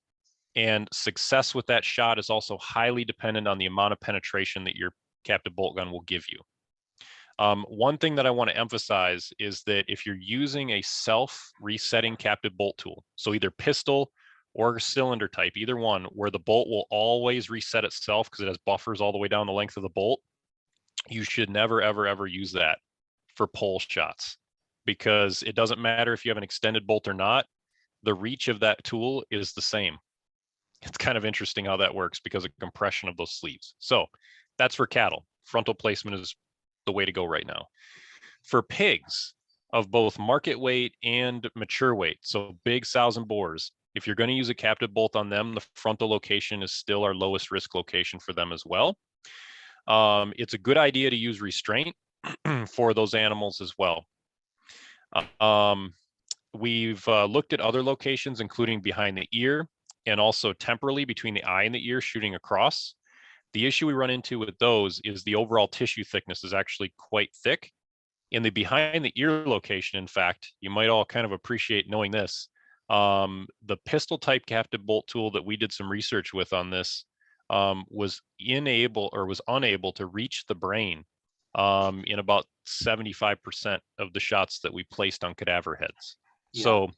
and success with that shot is also highly dependent on the amount of penetration that your captive bolt gun will give you. One thing that I want to emphasize is that if you're using a self-resetting captive bolt tool, so either pistol or cylinder type, either one, where the bolt will always reset itself because it has buffers all the way down the length of the bolt, you should never, ever, ever use that for pole shots, because it doesn't matter if you have an extended bolt or not, the reach of that tool is the same. It's kind of interesting how that works because of compression of those sleeves. So that's for cattle. Frontal placement is the way to go right now. For pigs of both market weight and mature weight, so big sows and boars, if you're going to use a captive bolt on them, the frontal location is still our lowest risk location for them as well. It's a good idea to use restraint for those animals as well. We've looked at other locations, including behind the ear and also temporally between the eye and the ear, shooting across. The issue we run into with those is the overall tissue thickness is actually quite thick. In the behind the ear location, in fact, you might all kind of appreciate knowing this. The pistol type captive bolt tool that we did some research with on this was unable to reach the brain in about 75% of the shots that we placed on cadaver heads. Yeah. So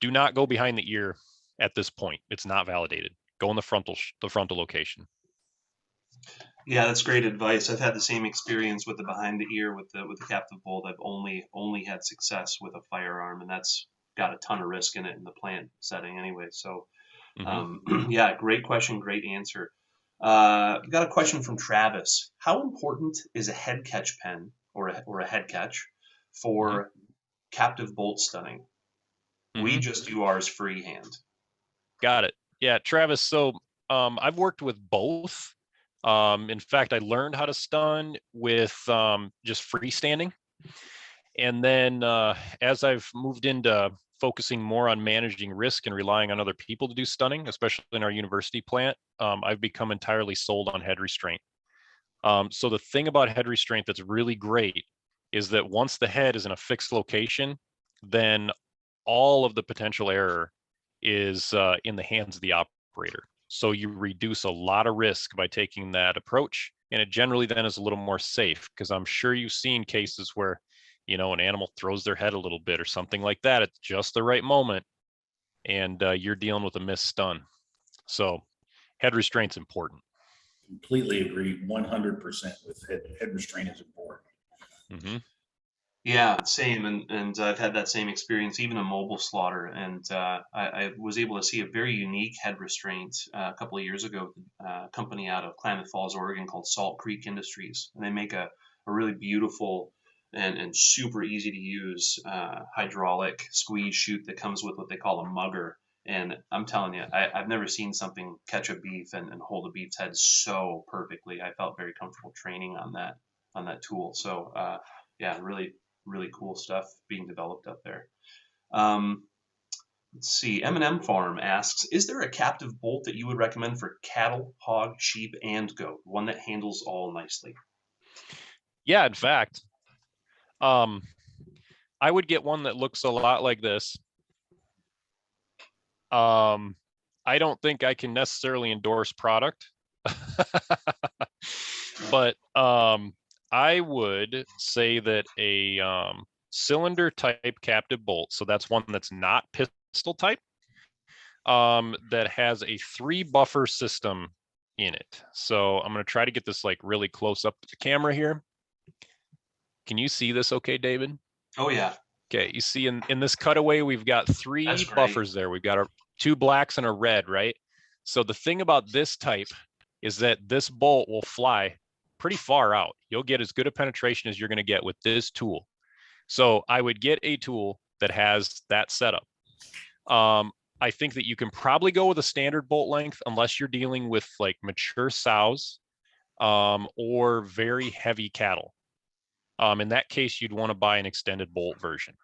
do not go behind the ear at this point. It's not validated. Go in the frontal location. Yeah, that's great advice. I've had the same experience with the behind the ear with the captive bolt. I've only had success with a firearm, and that's got a ton of risk in it in the plant setting anyway. So, yeah, great question, great answer. Got a question from Travis. How important is a head catch pen or a head catch for captive bolt stunning? We just do ours freehand. Got it. Yeah, Travis. So I've worked with both. In fact, I learned how to stun with just freestanding. And then as I've moved into focusing more on managing risk and relying on other people to do stunning, especially in our university plant, I've become entirely sold on head restraint. So the thing about head restraint that's really great is that once the head is in a fixed location, then all of the potential error is in the hands of the operator. So you reduce a lot of risk by taking that approach. And it generally then is a little more safe, because I'm sure you've seen cases where, an animal throws their head a little bit or something like that at just the right moment, and you're dealing with a missed stun. So head restraint's important. Completely agree, 100% with head restraint is important. Yeah, same, and I've had that same experience, even a mobile slaughter, and I was able to see a very unique head restraint a couple of years ago. A company out of Klamath Falls, Oregon, called Salt Creek Industries, and they make a really beautiful and super easy to use hydraulic squeeze chute that comes with what they call a mugger. And I'm telling you, I've never seen something catch a beef and hold a beef's head so perfectly. I felt very comfortable training on that tool. So yeah, really cool stuff being developed up there. Um, let's see. M&M Farm asks, is there a captive bolt that you would recommend for cattle, hog, sheep, and goat? One that handles all nicely. Yeah, in fact, um, I would get one that looks a lot like this. I don't think I can necessarily endorse product, but I would say that a cylinder type captive bolt, so that's one that's not pistol type, that has a 3 buffer system in it. So I'm going to try to get this like really close up to the camera here. Can you see this okay, David? Oh yeah, Okay, you see in this cutaway, we've got that's 3 great. buffers there. We've got 2 blacks and a red, right? So the thing about this type is that this bolt will fly pretty far out. You'll get as good a penetration as you're going to get with this tool. So I would get a tool that has that setup. I think that you can probably go with a standard bolt length unless you're dealing with like mature sows or very heavy cattle. In that case, you'd want to buy an extended bolt version.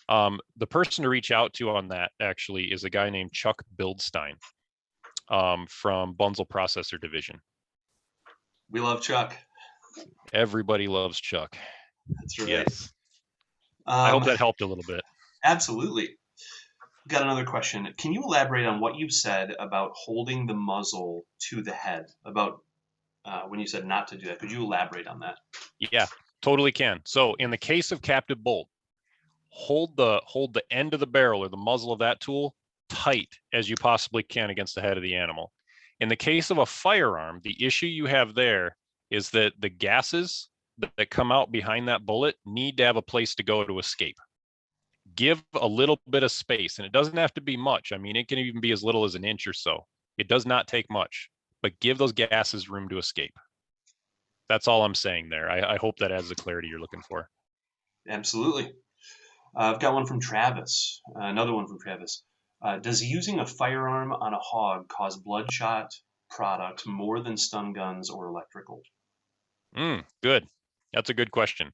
The person to reach out to on that actually is a guy named Chuck Bildstein from Muzzle Processor Division. We love Chuck. Everybody loves Chuck. That's right. Yes. I hope that helped a little bit. Absolutely. Got another question. Can you elaborate on what you said about holding the muzzle to the head? About when you said not to do that. Could you elaborate on that? Yeah, totally can. So in the case of captive bolt, hold the end of the barrel or the muzzle of that tool tight as you possibly can against the head of the animal. In the case of a firearm, the issue you have there is that the gases that come out behind that bullet need to have a place to go to escape. Give a little bit of space, and it doesn't have to be much. I mean, it can even be as little as an inch or so. It does not take much, but give those gases room to escape. That's all I'm saying there. I hope that adds the clarity you're looking for. Absolutely. I've got one from Travis. Another one from Travis. Does using a firearm on a hog cause bloodshot product more than stun guns or electrical? Good. That's a good question.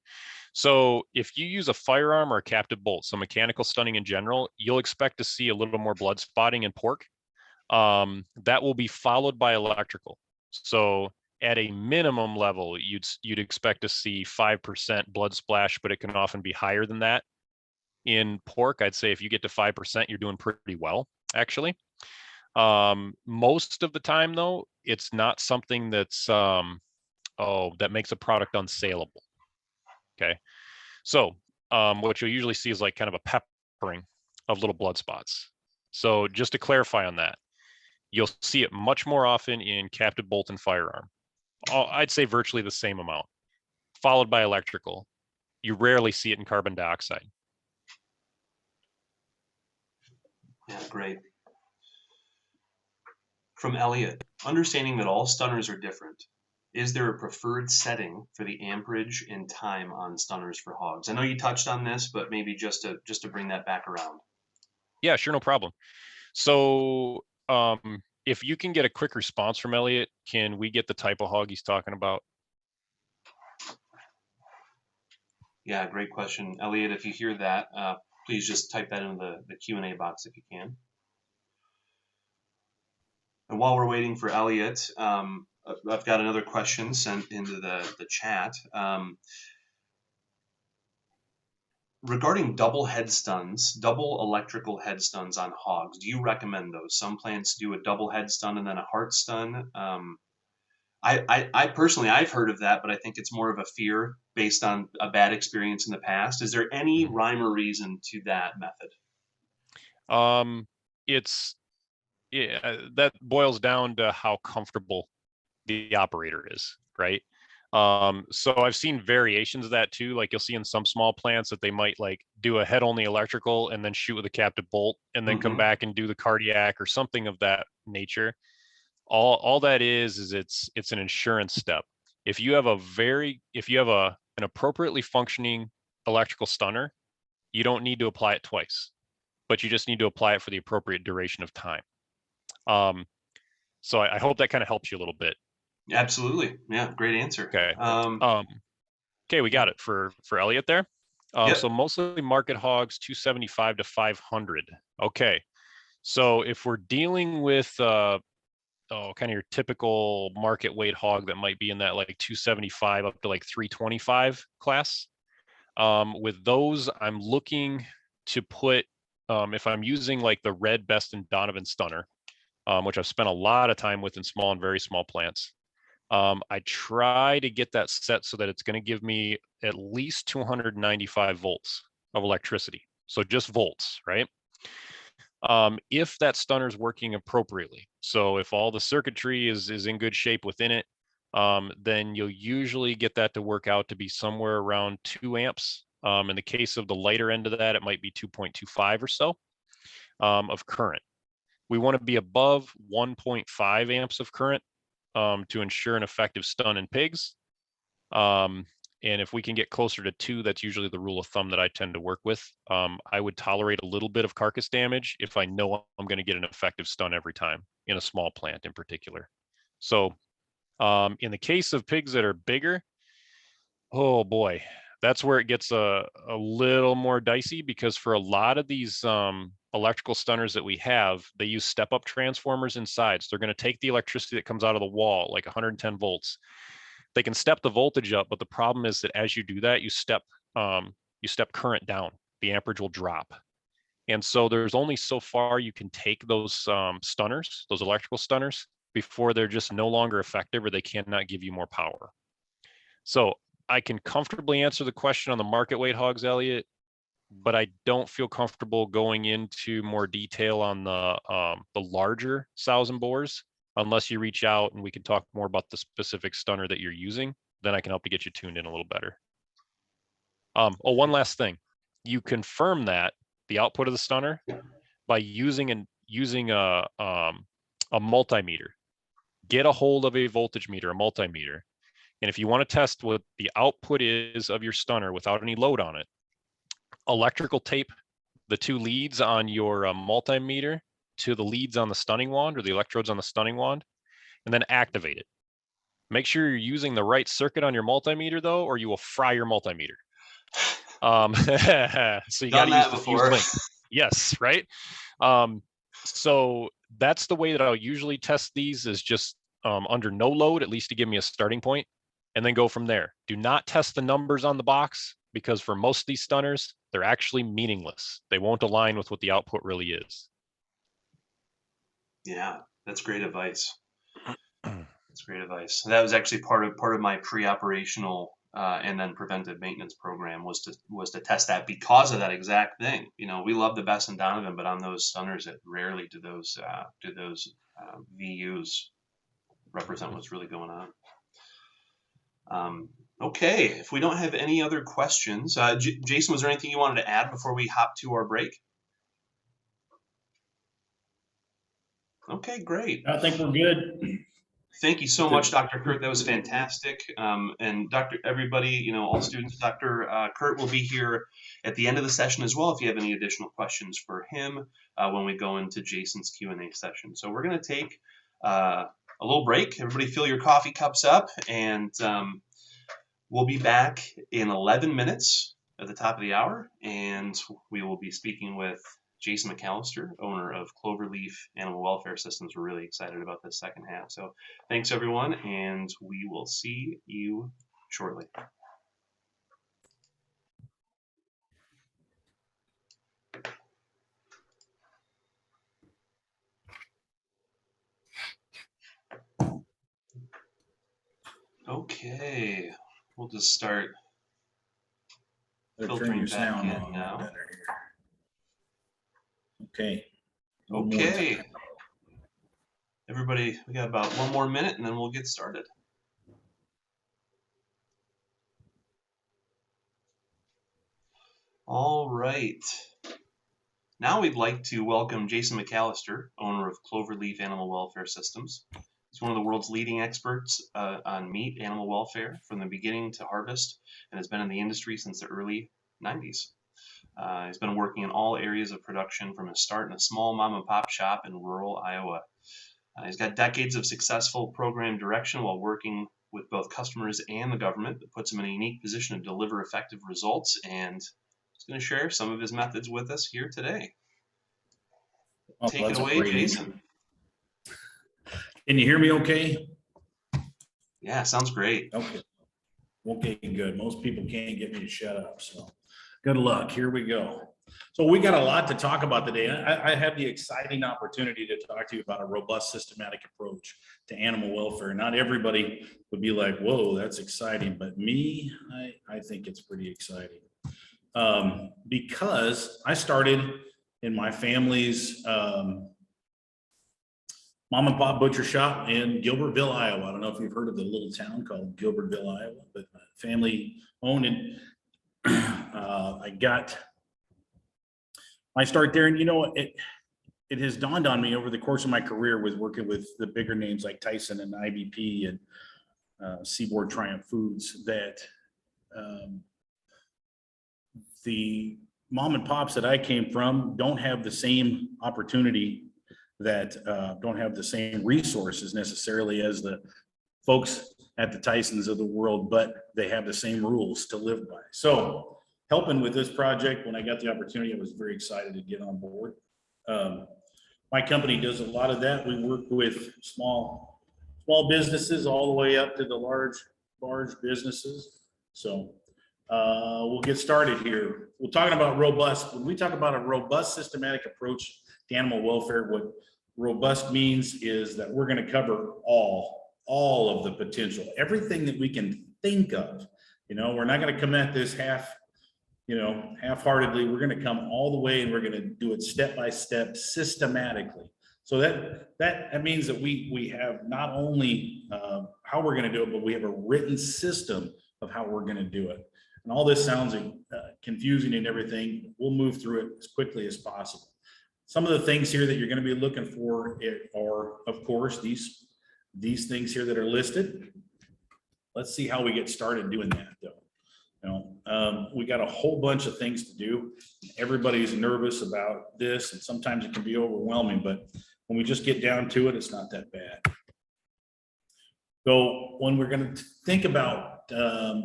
So if you use a firearm or a captive bolt, so mechanical stunning in general, you'll expect to see a little more blood spotting in pork. That will be followed by electrical. So at a minimum level, you'd expect to see 5% blood splash, but it can often be higher than that. In pork, I'd say if you get to 5%, you're doing pretty well, actually. Most of the time, though, it's not something that's that makes a product unsaleable. Okay. So what you'll usually see is like kind of a peppering of little blood spots. So just to clarify on that, you'll see it much more often in captive bolt and firearm. I'd say virtually the same amount, followed by electrical. You rarely see it in carbon dioxide. Yeah, great. From Elliot, understanding that all stunners are different, is there a preferred setting for the amperage and time on stunners for hogs? I know you touched on this, but maybe just to bring that back around. Yeah, sure, no problem. So if you can get a quick response from Elliot, can we get the type of hog he's talking about? Yeah, great question, Elliot. If you hear that, please just type that into the Q&A box if you can. And while we're waiting for Elliot, I've got another question sent into the chat. Regarding double head stuns, double electrical head stuns on hogs, do you recommend those? Some plants do a double head stun and then a heart stun. I personally, I've heard of that, but I think it's more of a fear based on a bad experience in the past. Is there any rhyme or reason to that method? It's that boils down to how comfortable the operator is, right? So I've seen variations of that too. Like you'll see in some small plants that they might like do a head only electrical and then shoot with a captive bolt and then come back and do the cardiac or something of that nature. All that is it's an insurance step. If you have an appropriately functioning electrical stunner, you don't need to apply it twice, but you just need to apply it for the appropriate duration of time. So I hope that kind of helps you a little bit. Absolutely. Yeah, great answer. Okay. Okay, we got it for Elliot there. Yep. So mostly market hogs, 275 to 500. Okay. So if we're dealing with kind of your typical market weight hog that might be in that like 275 up to like 325 class, with those, I'm looking to put, if I'm using like the red Best and Donovan stunner, which I've spent a lot of time with in small and very small plants. I try to get that set so that it's going to give me at least 295 volts of electricity. So just volts, right? If that stunner is working appropriately. So if all the circuitry is in good shape within it, then you'll usually get that to work out to be somewhere around 2 amps. In the case of the lighter end of that, it might be 2.25 or so of current. We want to be above 1.5 amps of current to ensure an effective stun in pigs. And if we can get closer to 2, that's usually the rule of thumb that I tend to work with. I would tolerate a little bit of carcass damage if I know I'm going to get an effective stun every time in a small plant in particular. So in the case of pigs that are bigger, oh boy, that's where it gets a little more dicey, because for a lot of these electrical stunners that we have, they use step-up transformers inside. So they're going to take the electricity that comes out of the wall, like 110 volts. They can step the voltage up, but the problem is that as you do that, you step current down. The amperage will drop. And so there's only so far you can take those stunners, those electrical stunners, before they're just no longer effective or they cannot give you more power. So I can comfortably answer the question on the market weight hogs, Elliot, but I don't feel comfortable going into more detail on the larger sows and bores unless you reach out and we can talk more about the specific stunner that you're using. Then I can help to get you tuned in a little better. One last thing. You confirm that the output of the stunner by using a multimeter. Get a hold of a voltage meter, a multimeter. And if you want to test what the output is of your stunner without any load on it, electrical tape the 2 leads on your multimeter to the leads on the stunning wand or the electrodes on the stunning wand, and then activate it. Make sure you're using the right circuit on your multimeter though, or you will fry your multimeter. So you got to use the fuse link. Yes, right? So that's the way that I'll usually test these, is just under no load, at least to give me a starting point, and then go from there. Do not test the numbers on the box, because for most of these stunners, they're actually meaningless. They won't align with what the output really is. Yeah, that's great advice. That's great advice. That was actually part of my pre-operational and then preventive maintenance program was to test that because of that exact thing. You know, we love the Best and Donovan, but on those stunners, it rarely do those VUs represent what's really going on. Okay, if we don't have any other questions, Jason, was there anything you wanted to add before we hop to our break? Okay, great. I think we're good. Thank you so much, Dr. Kurt. That was fantastic. And everybody, all students, Dr. Kurt will be here at the end of the session as well if you have any additional questions for him when we go into Jason's Q&A session. So we're going to take a little break. Everybody fill your coffee cups up, and we'll be back in 11 minutes at the top of the hour, and we will be speaking with Jason Mcallister, owner of Cloverleaf Animal Welfare Systems. We're really excited about this second half. So thanks, everyone, and we will see you shortly. Okay, we'll just start filtering back in now. Okay. Okay. Everybody, we got about one more minute and then we'll get started. All right. Now we'd like to welcome Jason McAlister, owner of Cloverleaf Animal Welfare Systems. He's one of the world's leading experts on meat animal welfare from the beginning to harvest, and has been in the industry since the early 90s. He's been working in all areas of production from his start in a small mom and pop shop in rural Iowa. He's got decades of successful program direction while working with both customers and the government that puts him in a unique position to deliver effective results, and he's going to share some of his methods with us here today. Oh, Take it that's a away, great Jason. Can you hear me okay? Yeah, sounds great. Okay. Okay, good. Most people can't get me to shut up, so good luck. Here we go. So we got a lot to talk about today. I have the exciting opportunity to talk to you about a robust, systematic approach to animal welfare. Not everybody would be like, whoa, that's exciting, but me, I think it's pretty exciting. Because I started in my family's mom and pop butcher shop in Gilbertville, Iowa. I don't know if you've heard of the little town called Gilbertville, Iowa, but family owned it. I got my start there, and it has dawned on me over the course of my career with working with the bigger names like Tyson and IBP and Seaboard Triumph Foods that the mom and pops that I came from don't have the same opportunity, that don't have the same resources necessarily as the folks at the Tysons of the world, but they have the same rules to live by. So helping with this project, when I got the opportunity, I was very excited to get on board. My company does a lot of that. We work with small businesses all the way up to the large businesses. So we'll get started here. We're talking about robust. When we talk about a robust, systematic approach to animal welfare, what robust means is that we're going to cover all of the potential, everything that we can think of. We're not going to come at this half-heartedly. We're going to come all the way, and we're going to do it step by step, systematically. So that means that we have not only how we're going to do it, but we have a written system of how we're going to do it. And all this sounds confusing and everything. We'll move through it as quickly as possible. Some of the things here that you're going to be looking for are, of course, these things here that are listed. Let's see how we get started doing that, though. We got a whole bunch of things to do. Everybody's nervous about this, and sometimes it can be overwhelming, but when we just get down to it, it's not that bad. So when we're going to think about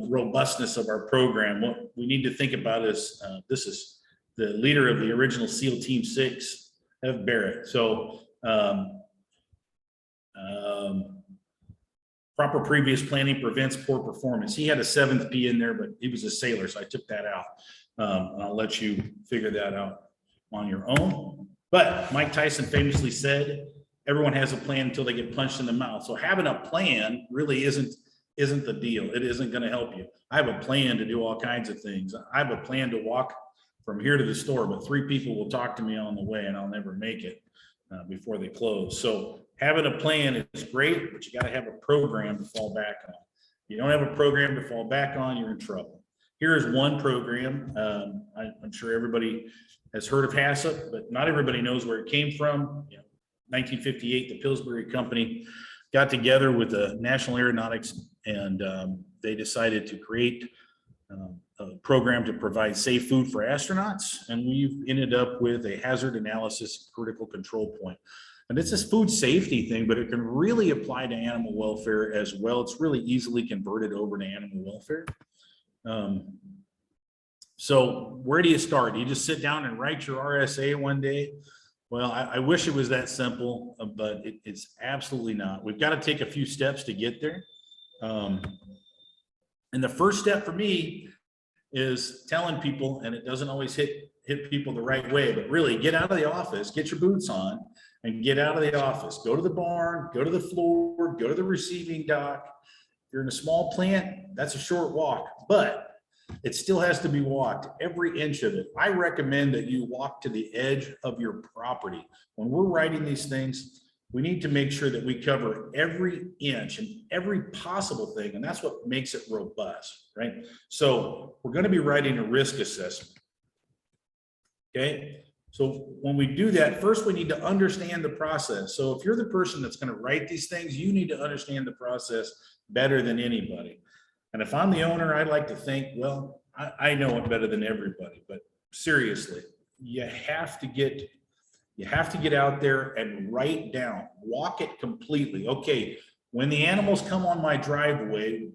robustness of our program, what we need to think about is this is the leader of the original SEAL Team 6, Ev Barrett. So proper previous planning prevents poor performance. He had a 7th P in there, but he was a sailor, so I took that out. And I'll let you figure that out on your own. But Mike Tyson famously said, everyone has a plan until they get punched in the mouth. So having a plan really isn't the deal. It isn't going to help you. I have a plan to do all kinds of things. I have a plan to walk from here to the store, but 3 people will talk to me on the way, and I'll never make it before they close. So having a plan is great, but you got to have a program to fall back on. If you don't have a program to fall back on, you're in trouble. Here is one program. I'm sure everybody has heard of HACCP, but not everybody knows where it came from. 1958, the Pillsbury Company got together with the National Aeronautics, and they decided to create a program to provide safe food for astronauts. And we've ended up with a hazard analysis critical control point. And it's this food safety thing, but it can really apply to animal welfare as well. It's really easily converted over to animal welfare. So where do you start? Do you just sit down and write your RSA one day? Well, I wish it was that simple, but it's absolutely not. We've got to take a few steps to get there. And the first step for me is telling people, and it doesn't always hit people the right way, but really get out of the office, get your boots on, and get out of the office. Go to the barn, go to the floor, go to the receiving dock. If you're in a small plant, that's a short walk, but it still has to be walked, every inch of it. I recommend that you walk to the edge of your property. When we're writing these things, we need to make sure that we cover every inch and every possible thing, and that's what makes it robust, right? So we're going to be writing a risk assessment. Okay. So when we do that, first we need to understand the process. So if you're the person that's going to write these things, you need to understand the process better than anybody. And if I'm the owner, I'd like to think, well, I know it better than everybody, but seriously, you have to get out there and write down, walk it completely. Okay, when the animals come on my driveway,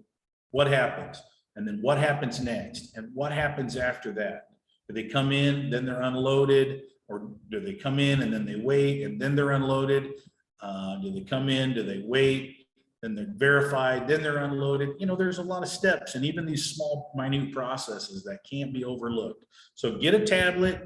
what happens? And then what happens next? And what happens after that? Do they come in, then they're unloaded? Or do they come in and then they wait and then they're unloaded? Do they come in, do they wait? Then they're verified, then they're unloaded. You know, there's a lot of steps, and even these small, minute processes that can't be overlooked. So get a tablet,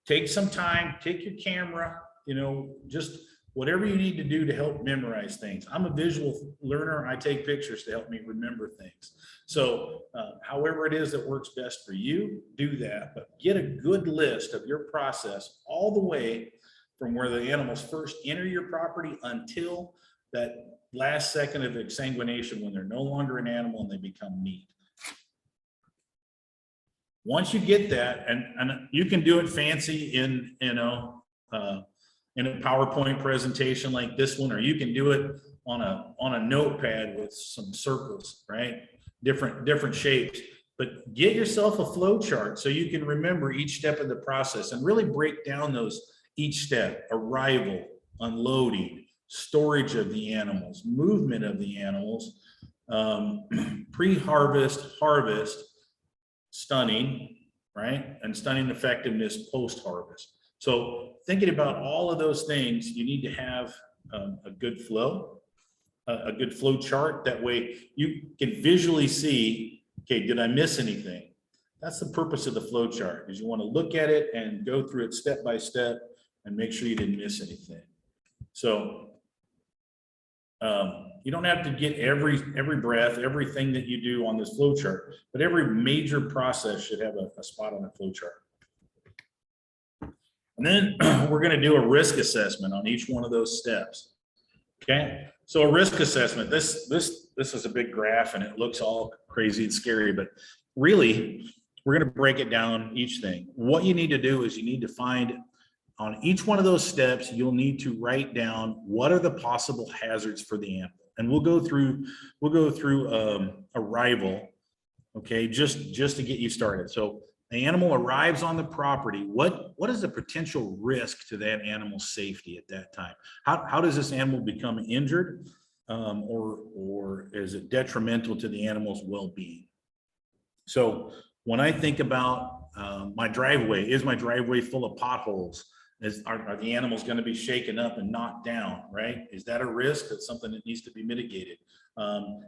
take some time, take your camera, you know, just whatever you need to do to help memorize things. I'm a visual learner. I take pictures to help me remember things. So however it is that works best for you, do that, but get a good list of your process all the way from where the animals first enter your property until that last second of exsanguination, when they're no longer an animal and they become meat. Once you get that, and you can do it fancy in, you know, in a PowerPoint presentation like this one, or you can do it on a notepad with some circles, right? Different shapes, but get yourself a flow chart so you can remember each step of the process and really break down each step: arrival, unloading, storage of the animals, movement of the animals, pre-harvest, harvest, stunning, right? And stunning effectiveness post-harvest. So thinking about all of those things, you need to have a good flow chart. That way you can visually see, okay, did I miss anything? That's the purpose of the flow chart, is you want to look at it and go through it step by step and make sure you didn't miss anything. So you don't have to get every breath, everything that you do on this flow chart, but every major process should have a spot on the flow chart. And then we're going to do a risk assessment on each one of those steps. Okay, so a risk assessment. This is a big graph and it looks all crazy and scary, but really we're going to break it down each thing. What you need to do is you need to find on each one of those steps, you'll need to write down what are the possible hazards for the animal. And we'll go through arrival, okay, just to get you started. So the animal arrives on the property. What is the potential risk to that animal's safety at that time? How does this animal become injured, or is it detrimental to the animal's well-being? So when I think about my driveway, is my driveway full of potholes? Are the animals going to be shaken up and knocked down, right? Is that a risk? That's something that needs to be mitigated.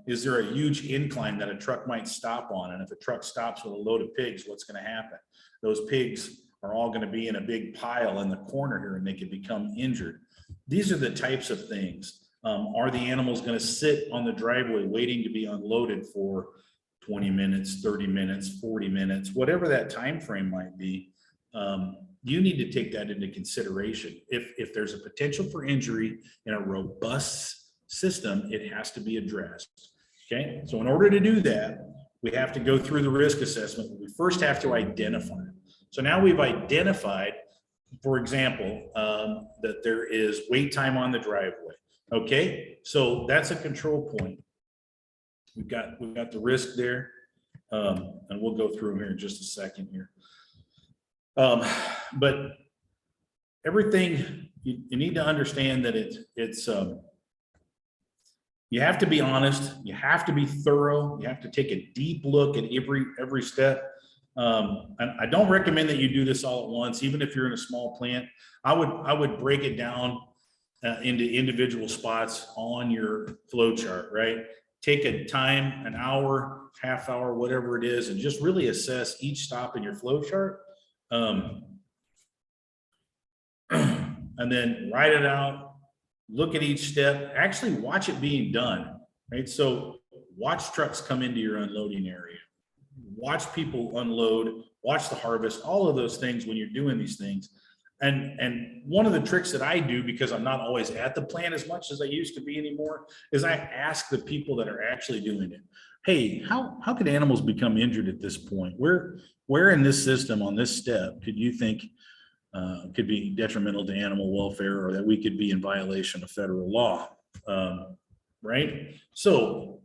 Is there a huge incline that a truck might stop on? And if a truck stops with a load of pigs, what's going to happen? Those pigs are all going to be in a big pile in the corner here and they could become injured. These are the types of things. Are the animals going to sit on the driveway waiting to be unloaded for 20 minutes, 30 minutes, 40 minutes, whatever that time frame might be? You need to take that into consideration. If there's a potential for injury in a robust system, it has to be addressed. Okay, so in order to do that, we have to go through the risk assessment. We first have to identify it. So now we've identified, for example, that there is wait time on the driveway. Okay, so that's a control point. We've got the risk there, and we'll go through them here in just a second here. But everything you need to understand that it's you have to be honest, you have to be thorough, you have to take a deep look at every step. And I don't recommend that you do this all at once, even if you're in a small plant. I would break it down into individual spots on your flow chart, right? Take a time, an hour, half hour, whatever it is, and just really assess each stop in your flow chart. And then write it out, look at each step, actually watch it being done, right? So watch trucks come into your unloading area, watch people unload, watch the harvest, all of those things when you're doing these things. And one of the tricks that I do, because I'm not always at the plant as much as I used to be anymore, is I ask the people that are actually doing it, hey, how could animals become injured at this point? Where in this system on this step could you think could be detrimental to animal welfare, or that we could be in violation of federal law? Right? So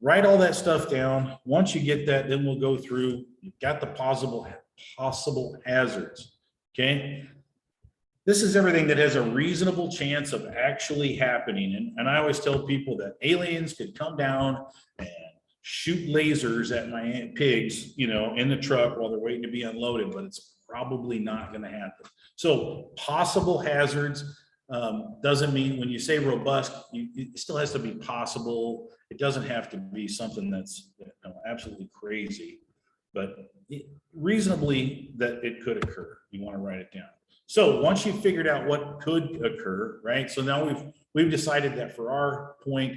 write all that stuff down. Once you get that, then we'll go through, you've got the possible hazards, okay? This is everything that has a reasonable chance of actually happening. And I always tell people that aliens could come down and shoot lasers at my pigs, you know, in the truck while they're waiting to be unloaded, but it's probably not going to happen. So possible hazards doesn't mean, when you say robust, it still has to be possible. It doesn't have to be something that's, you know, absolutely crazy, but reasonably that it could occur. You want to write it down. So once you've figured out what could occur, right? So now we've decided that for our point,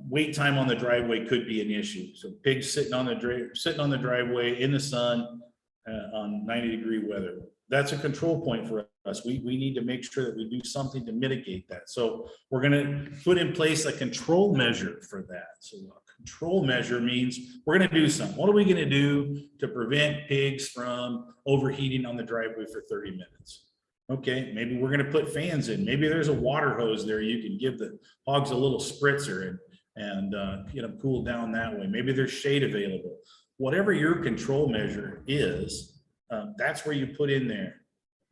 wait time on the driveway could be an issue. So pigs sitting on the driveway in the sun on 90-degree weather. That's a control point for us. We need to make sure that we do something to mitigate that. So we're going to put in place a control measure for that. So a control measure means we're going to do something. What are we going to do to prevent pigs from overheating on the driveway for 30 minutes? Okay, maybe we're going to put fans in. Maybe there's a water hose there. You can give the hogs a little spritzer and get them cooled down that way. Maybe there's shade available. Whatever your control measure is, that's where you put in there,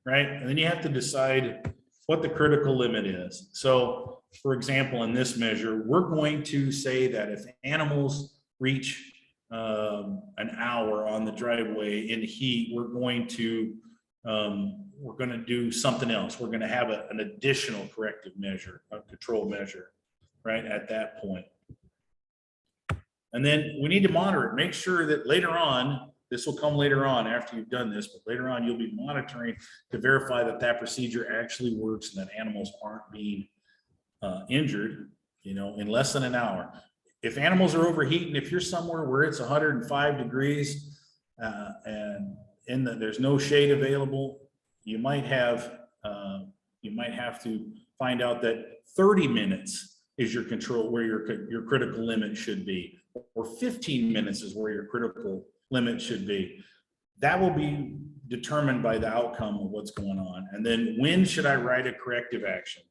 right? And then you have to decide what the critical limit is. So, for example, in this measure, we're going to say that if animals reach an hour on the driveway in heat, we're going to do something else. We're going to have an additional corrective measure, a control measure, right, at that point. And then we need to monitor it, make sure that later on, this will come later on after you've done this, but later on you'll be monitoring to verify that that procedure actually works and that animals aren't being injured, you know, in less than an hour. If animals are overheating, if you're somewhere where it's 105 degrees and there's no shade available, you might have to find out that 30 minutes is your control, where your critical limit should be, or 15 minutes is where your critical limit should be. That will be determined by the outcome of what's going on. And then when should I write a corrective action?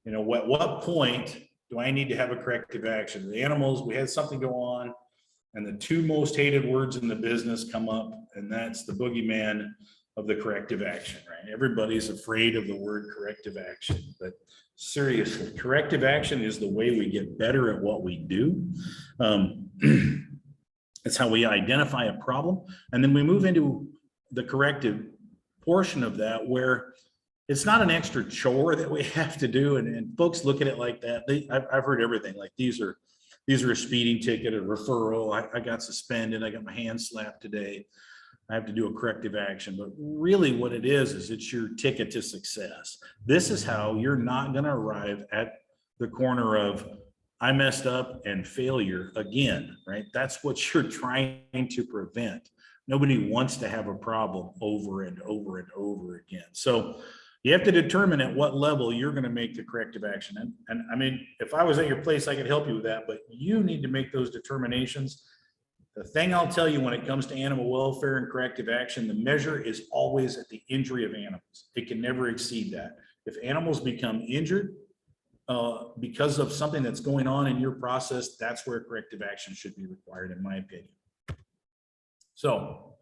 You know, what point do I need to have a corrective action? The animals, we had something go on, and the two most hated words in the business come up, and that's the boogeyman of the corrective action, right? Everybody's afraid of the word corrective action, but seriously, corrective action is the way we get better at what we do. It's how we identify a problem, and then we move into the corrective portion of that, where it's not an extra chore that we have to do, and folks look at it like that. I've heard everything, like these are a speeding ticket, a referral, I got suspended, I got my hand slapped today, I have to do a corrective action. But really what it is it's your ticket to success. This is how you're not going to arrive at the corner of I messed up and failure again, right? That's what you're trying to prevent. Nobody wants to have a problem over and over and over again. So you have to determine at what level you're going to make the corrective action. And I mean, if I was at your place, I could help you with that, but you need to make those determinations. The thing I'll tell you when it comes to animal welfare and corrective action, the measure is always at the injury of animals. It can never exceed that. If animals become injured because of something that's going on in your process, that's where corrective action should be required, in my opinion. So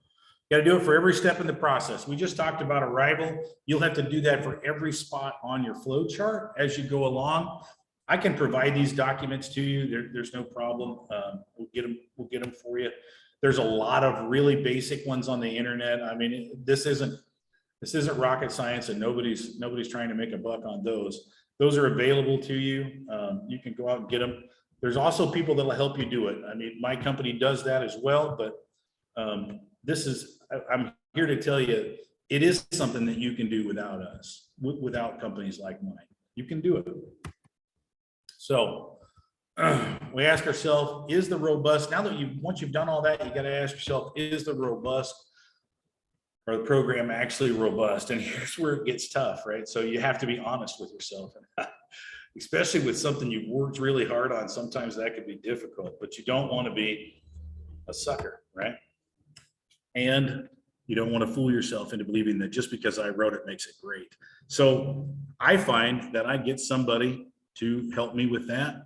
you got to do it for every step in the process. We just talked about arrival. You'll have to do that for every spot on your flow chart as you go along. I can provide these documents to you. There's no problem. We'll get them for you. There's a lot of really basic ones on the internet. I mean, this isn't rocket science, and nobody's trying to make a buck on those. Those are available to you. You can go out and get them. There's also people that will help you do it. I mean, my company does that as well, but I'm here to tell you, it is something that you can do without us, without companies like mine. You can do it. So we ask ourselves, is the robust, now that once you've done all that, you got to ask yourself, is the robust or the program actually robust? And here's where it gets tough, right? So you have to be honest with yourself. especially with something you've worked really hard on. Sometimes that could be difficult, but you don't want to be a sucker, right? And you don't want to fool yourself into believing that just because I wrote it makes it great. So I find that I get somebody to help me with that.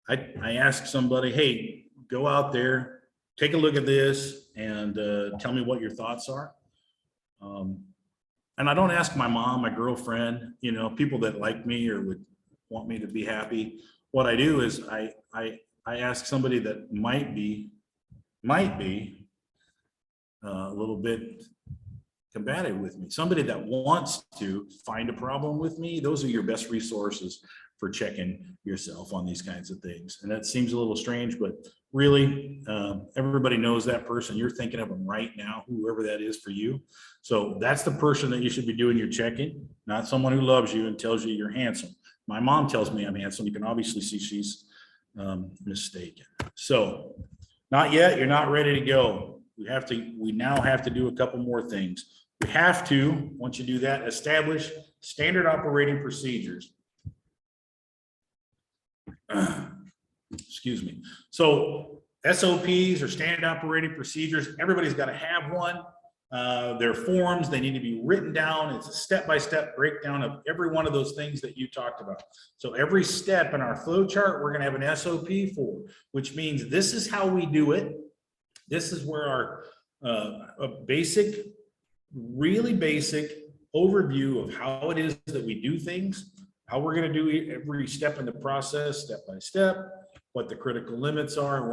I ask somebody, hey, go out there, take a look at this, and tell me what your thoughts are. And I don't ask my mom, my girlfriend, you know, people that like me or would want me to be happy. What I do is I ask somebody that might be a little bit combative with me, somebody that wants to find a problem with me. Those are your best resources for checking yourself on these kinds of things. And that seems a little strange, but really, everybody knows that person. You're thinking of them right now, whoever that is for you. So that's the person that you should be doing your checking, not someone who loves you and tells you you're handsome. My mom tells me I'm handsome. You can obviously see she's mistaken. So not yet, you're not ready to go. We now have to do a couple more things. We have to, once you do that, establish standard operating procedures. Excuse me. So SOPs or standard operating procedures, everybody's got to have one. They're forms, they need to be written down. It's a step-by-step breakdown of every one of those things that you talked about. So every step in our flow chart, we're going to have an SOP for, which means this is how we do it. This is where our basic, really basic overview of how it is that we do things, how we're going to do every step in the process, step by step, what the critical limits are, and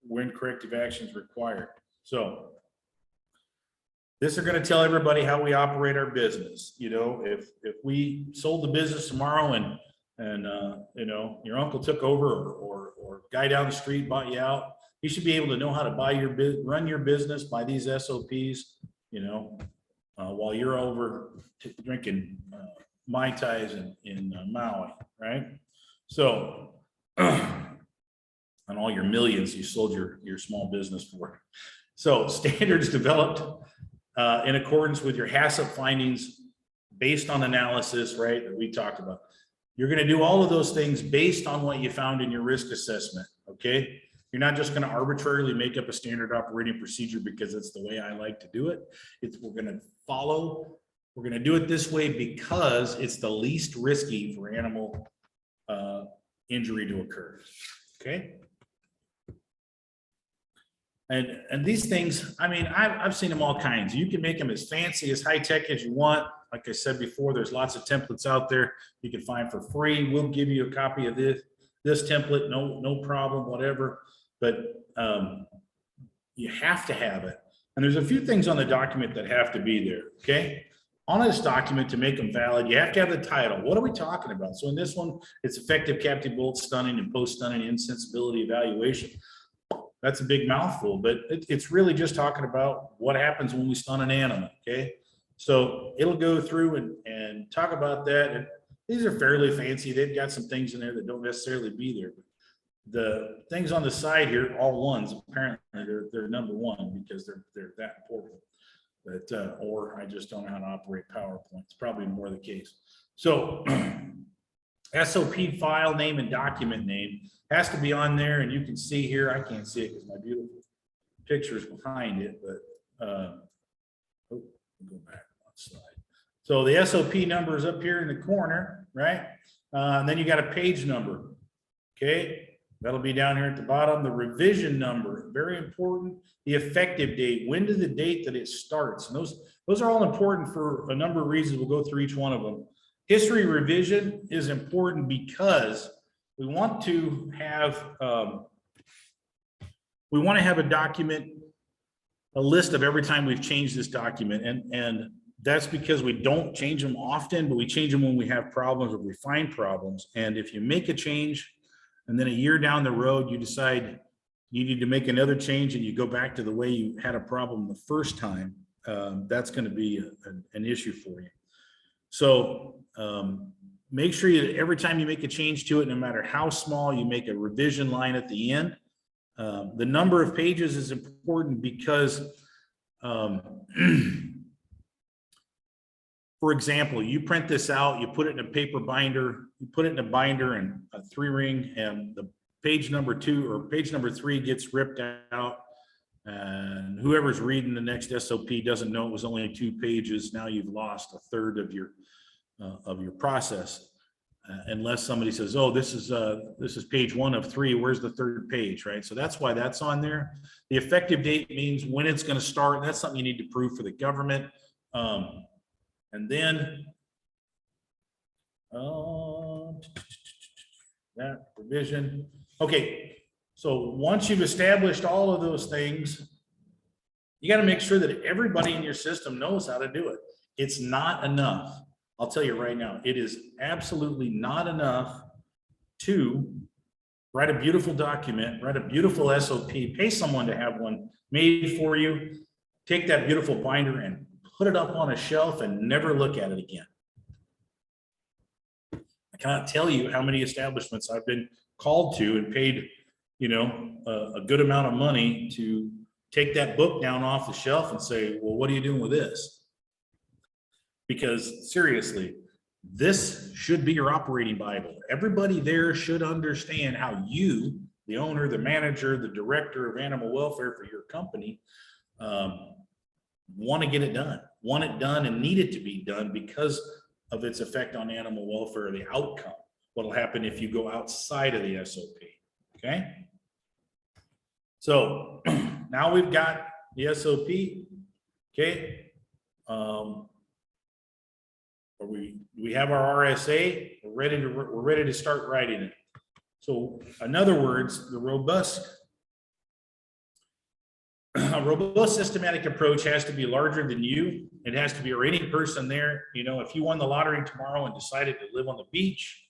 when corrective action is required. So this is going to tell everybody how we operate our business. You know, if we sold the business tomorrow and you know, your uncle took over or guy down the street bought you out, you should be able to know how to run your business by these SOPs, you know, while you're over drinking Mai Tais in Maui, right? So, on all your millions you sold your small business for. So standards developed in accordance with your HACCP findings based on analysis, right, that we talked about. You're going to do all of those things based on what you found in your risk assessment, okay? You're not just going to arbitrarily make up a standard operating procedure because it's the way I like to do it. We're going to do it this way because it's the least risky for animal injury to occur, okay? And these things, I mean, I've seen them all kinds. You can make them as fancy, as high tech as you want. Like I said before, there's lots of templates out there you can find for free. We'll give you a copy of this template, no problem, whatever. But you have to have it. And there's a few things on the document that have to be there, okay? On this document, to make them valid, you have to have the title. What are we talking about? So in this one, it's effective captive bolt stunning and post-stunning insensibility evaluation. That's a big mouthful, but it's really just talking about what happens when we stun an animal, okay? So it'll go through and talk about that. And these are fairly fancy. They've got some things in there that don't necessarily be there. But the things on the side here, all ones, apparently they're number one because they're that important. But or I just don't know how to operate PowerPoint. It's probably more the case. So SOP file name and document name has to be on there, and you can see here, I can't see it because my beautiful picture's behind it, but go back one slide. So the SOP number is up here in the corner, right? And then you got a page number, okay? That'll be down here at the bottom. The revision number, very important. The effective date, when to the date that it starts. And those are all important for a number of reasons. We'll go through each one of them. History revision is important because we want to have a document, a list of every time we've changed this document. And that's because we don't change them often, but we change them when we have problems or we find problems. And if you make a change and then a year down the road, you decide you need to make another change and you go back to the way you had a problem the first time, that's going to be an issue for you. So make sure that every time you make a change to it, no matter how small, you make a revision line at the end. The number of pages is important because for example, you print this out, you put it in a paper binder, you put it in a binder and a 3-ring, and the page number 2 or page number 3 gets ripped out, and whoever's reading the next SOP doesn't know it was only 2 pages. Now you've lost a third of your process, unless somebody says, oh, this is page 1 of 3, where's the 3rd page, right? So that's why that's on there. The effective date means when it's going to start. That's something you need to prove for the government. And then that provision. Okay, so once you've established all of those things, you got to make sure that everybody in your system knows how to do it. It's not enough. I'll tell you right now, it is absolutely not enough to write a beautiful document, write a beautiful SOP, pay someone to have one made for you, take that beautiful binder and put it up on a shelf and never look at it again. I cannot tell you how many establishments I've been called to and paid, you know, a good amount of money to take that book down off the shelf and say, well, what are you doing with this? Because seriously, this should be your operating Bible. Everybody there should understand how you, the owner, the manager, the director of animal welfare for your company, want to get it done, want it done and need it to be done because of its effect on animal welfare, the outcome, what will happen if you go outside of the SOP, okay? So now we've got the SOP, okay? We have our RSA, we're ready to start writing it. So in other words, the a robust systematic approach has to be larger than you. It has to be, or any person there. You know, if you won the lottery tomorrow and decided to live on the beach,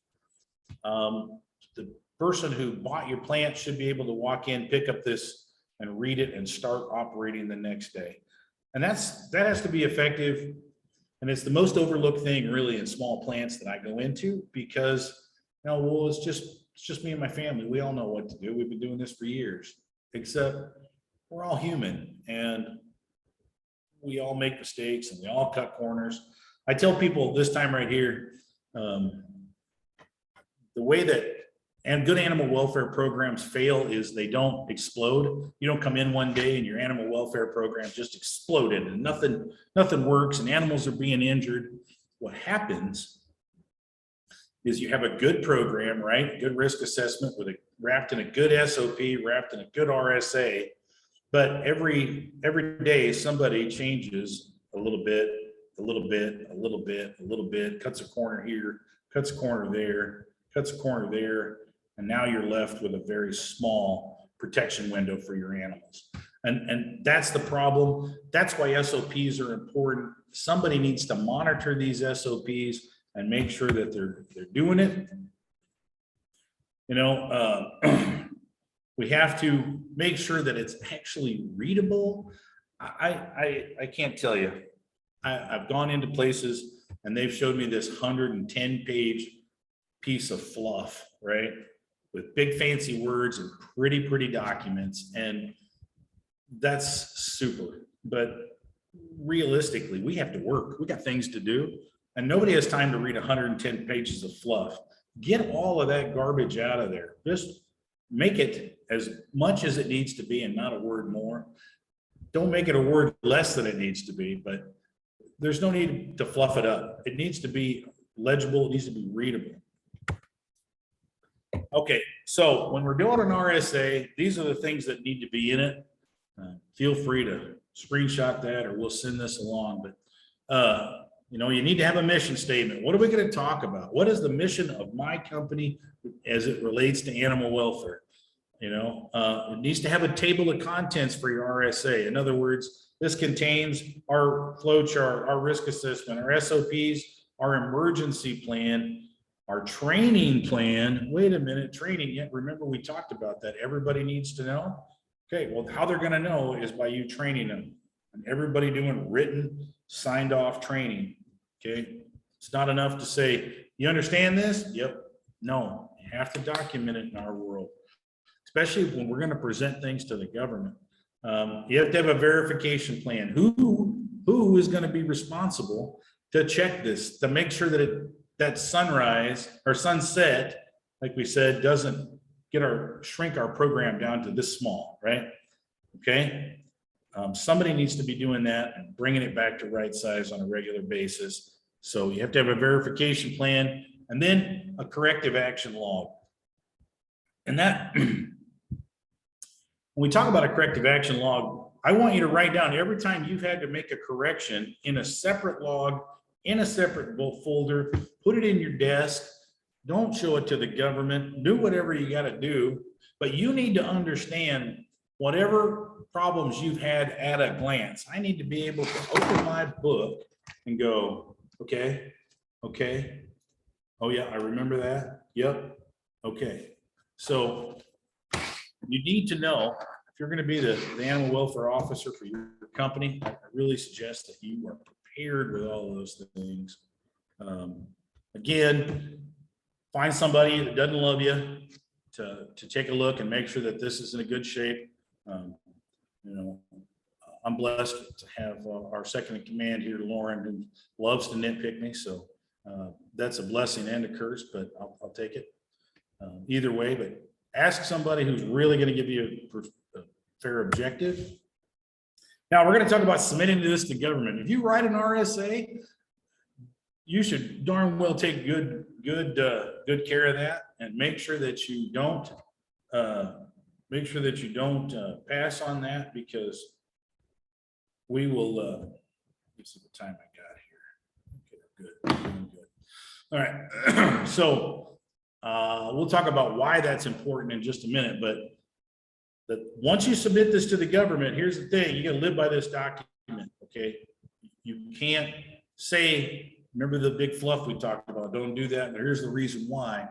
the person who bought your plant should be able to walk in, pick up this and read it and start operating the next day. And that has to be effective. And it's the most overlooked thing really in small plants that I go into, because, you know, well, it's just me and my family. We all know what to do. We've been doing this for years, except we're all human and we all make mistakes and we all cut corners. I tell people this time right here, the way that good animal welfare programs fail is they don't explode. You don't come in one day and your animal welfare program just exploded and nothing works and animals are being injured. What happens is you have a good program, right? Good risk assessment wrapped in a good SOP, wrapped in a good RSA. But every day somebody changes a little bit, cuts a corner here, cuts a corner there, cuts a corner there, and now you're left with a very small protection window for your animals. And that's the problem. That's why SOPs are important. Somebody needs to monitor these SOPs and make sure that they're doing it. You know, we have to make sure that it's actually readable. I can't tell you. I've gone into places and they've showed me this 110-page piece of fluff, right? With big fancy words and pretty documents. And that's super. But realistically, we have to work. We got things to do. And nobody has time to read 110 pages of fluff. Get all of that garbage out of there. Just make it as much as it needs to be and not a word more. Don't make it a word less than it needs to be, but there's no need to fluff it up. It needs to be legible. It needs to be readable. Okay, so when we're doing an RSA, these are the things that need to be in it. Feel free to screenshot that or we'll send this along. But, you know, you need to have a mission statement. What are we going to talk about? What is the mission of my company as it relates to animal welfare? You know, it needs to have a table of contents for your RSA. In other words, this contains our flow chart, our risk assessment, our SOPs, our emergency plan, our training plan. Wait a minute, training yet? Remember we talked about that. Everybody needs to know. Okay, well, how they're going to know is by you training them and everybody doing written, signed off training. Okay, it's not enough to say, you understand this? Yep. No, you have to document it in our world, especially when we're going to present things to the government. You have to have a verification plan. Who is going to be responsible to check this, to make sure that that sunrise or sunset, like we said, doesn't shrink our program down to this small, right? Okay. Somebody needs to be doing that and bringing it back to right size on a regular basis. So you have to have a verification plan and then a corrective action log. And that, when we talk about a corrective action log, I want you to write down every time you've had to make a correction in a separate log, in a separate folder, put it in your desk. Don't show it to the government. Do whatever you got to do, but you need to understand whatever problems you've had at a glance. I need to be able to open my book and go, okay, okay. Oh yeah, I remember that. Yep. Okay. So you need to know if you're going to be the animal welfare officer for your company, I really suggest that you are prepared with all of those things. Again, find somebody that doesn't love you to take a look and make sure that this is in a good shape. You know, I'm blessed to have our second in command here, Lauren, who loves to nitpick me. So that's a blessing and a curse, but I'll take it either way. But ask somebody who's really going to give you a fair objective. Now we're going to talk about submitting this to government. If you write an RSA, you should darn well take good care of that and make sure that you don't pass on that, because we will this is the time I got here. Okay, good. All right. So we'll talk about why that's important in just a minute, but once you submit this to the government, here's the thing: you got to live by this document. Okay, you can't say, remember the big fluff we talked about, don't do that, and here's the reason why.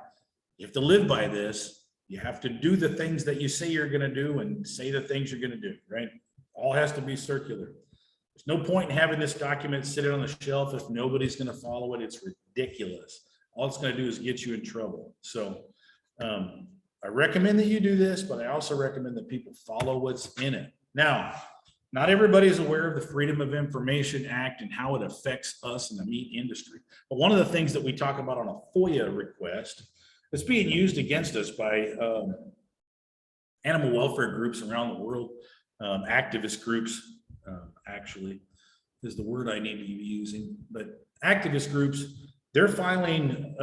You have to live by this. You have to do the things that you say you're going to do and say the things you're going to do, right? All has to be circular. There's no point in having this document sitting on the shelf if nobody's going to follow it. It's ridiculous. All it's going to do is get you in trouble. So I recommend that you do this, but I also recommend that people follow what's in it. Now, not everybody is aware of the Freedom of Information Act and how it affects us in the meat industry. But one of the things that we talk about on a FOIA request that's being used against us by animal welfare groups around the world, activist groups, actually is the word I need to be using, but activist groups, they're filing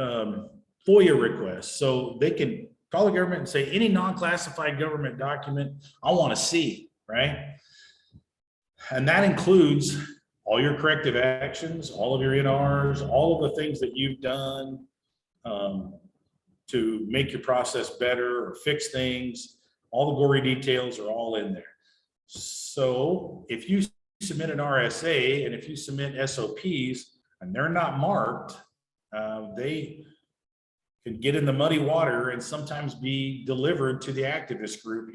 FOIA requests. So they can call the government and say, any non-classified government document I want to see, right? And that includes all your corrective actions, all of your NRs, all of the things that you've done to make your process better or fix things. All the gory details are all in there. So if you submit an RSA and if you submit SOPs and they're not marked, they can get in the muddy water and sometimes be delivered to the activist group,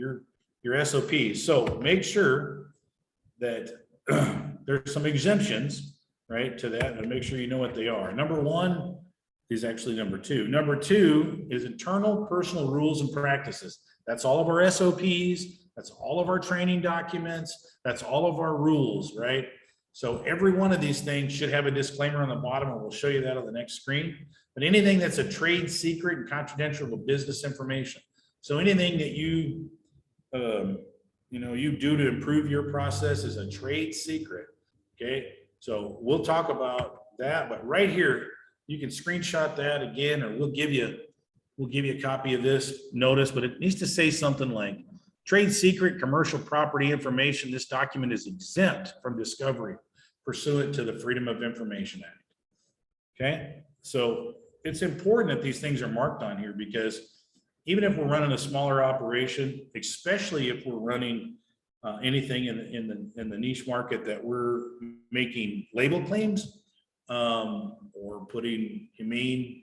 your SOPs. So make sure that there's some exemptions, right, to that, and make sure you know what they are. Number one is actually number two. Number two is internal personal rules and practices. That's all of our SOPs. That's all of our training documents. That's all of our rules, right? So every one of these things should have a disclaimer on the bottom, and we'll show you that on the next screen. But anything that's a trade secret and confidential to business information. So anything that you do to improve your process is a trade secret. Okay, so we'll talk about that. But right here, you can screenshot that again, or we'll give you a copy of this notice. But it needs to say something like, trade secret commercial property information. This document is exempt from discovery pursuant to the Freedom of Information Act. Okay, so it's important that these things are marked on here, because even if we're running a smaller operation, especially if we're running anything in the niche market that we're making label claims or putting humane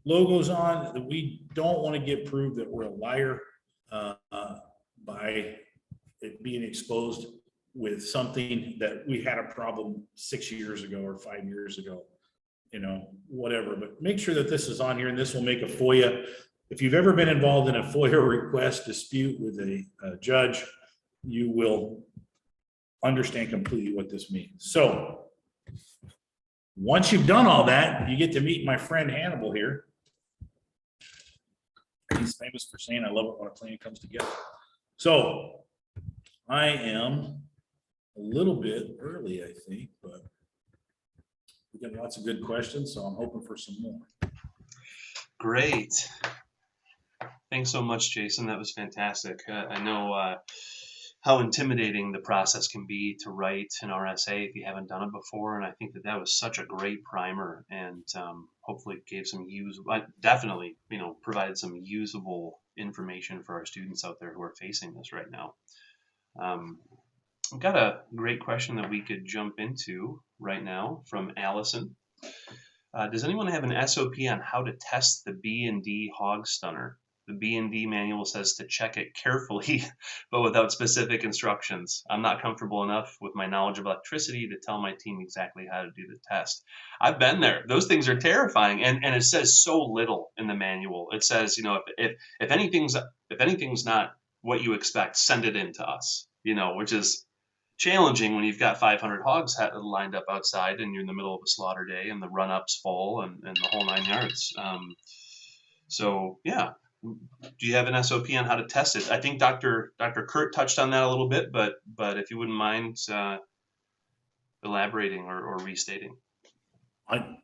logos on, that we don't want to get proved that we're a liar by it being exposed with something that we had a problem 6 years ago or 5 years ago, whatever. But make sure that this is on here, and this will make a FOIA. If you've ever been involved in a FOIA request dispute with a judge, you will understand completely what this means. So Once you've done all that, you get to meet my friend Hannibal here. He's famous for saying, I love it when a plan comes together. So I am a little bit early, I think, but we got lots of good questions, so I'm hoping for some more. Great. Thanks so much, Jason. That was fantastic. I know how intimidating the process can be to write an RSA if you haven't done it before, and I think that was such a great primer, and hopefully it gave some definitely, provided some usable information for our students out there who are facing this right now. We've got a great question that we could jump into right now from Allison. Does anyone have an SOP on how to test the B&D hog stunner? The B&D manual says to check it carefully, but without specific instructions. I'm not comfortable enough with my knowledge of electricity to tell my team exactly how to do the test. I've been there. Those things are terrifying, and it says so little in the manual. It says, if anything's not what you expect, send it in to us. Which is challenging when you've got 500 hogs lined up outside and you're in the middle of a slaughter day and the run-up's full and the whole 9 yards. So yeah, do you have an SOP on how to test it? I think Dr. Kurt touched on that a little bit, but if you wouldn't mind elaborating or restating. I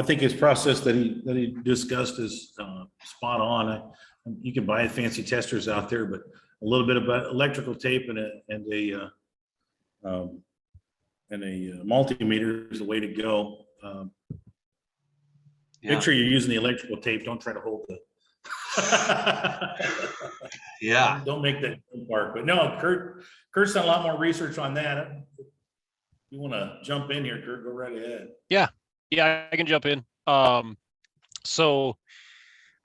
think his process that he discussed is spot on. You can buy fancy testers out there, but a little bit about electrical tape and a multimeter is the way to go. Make sure you're using the electrical tape. Don't try to hold the. Yeah. Don't make that part. But no, Kurt's done a lot more research on that. You want to jump in here, Kurt? Go right ahead. Yeah, I can jump in. So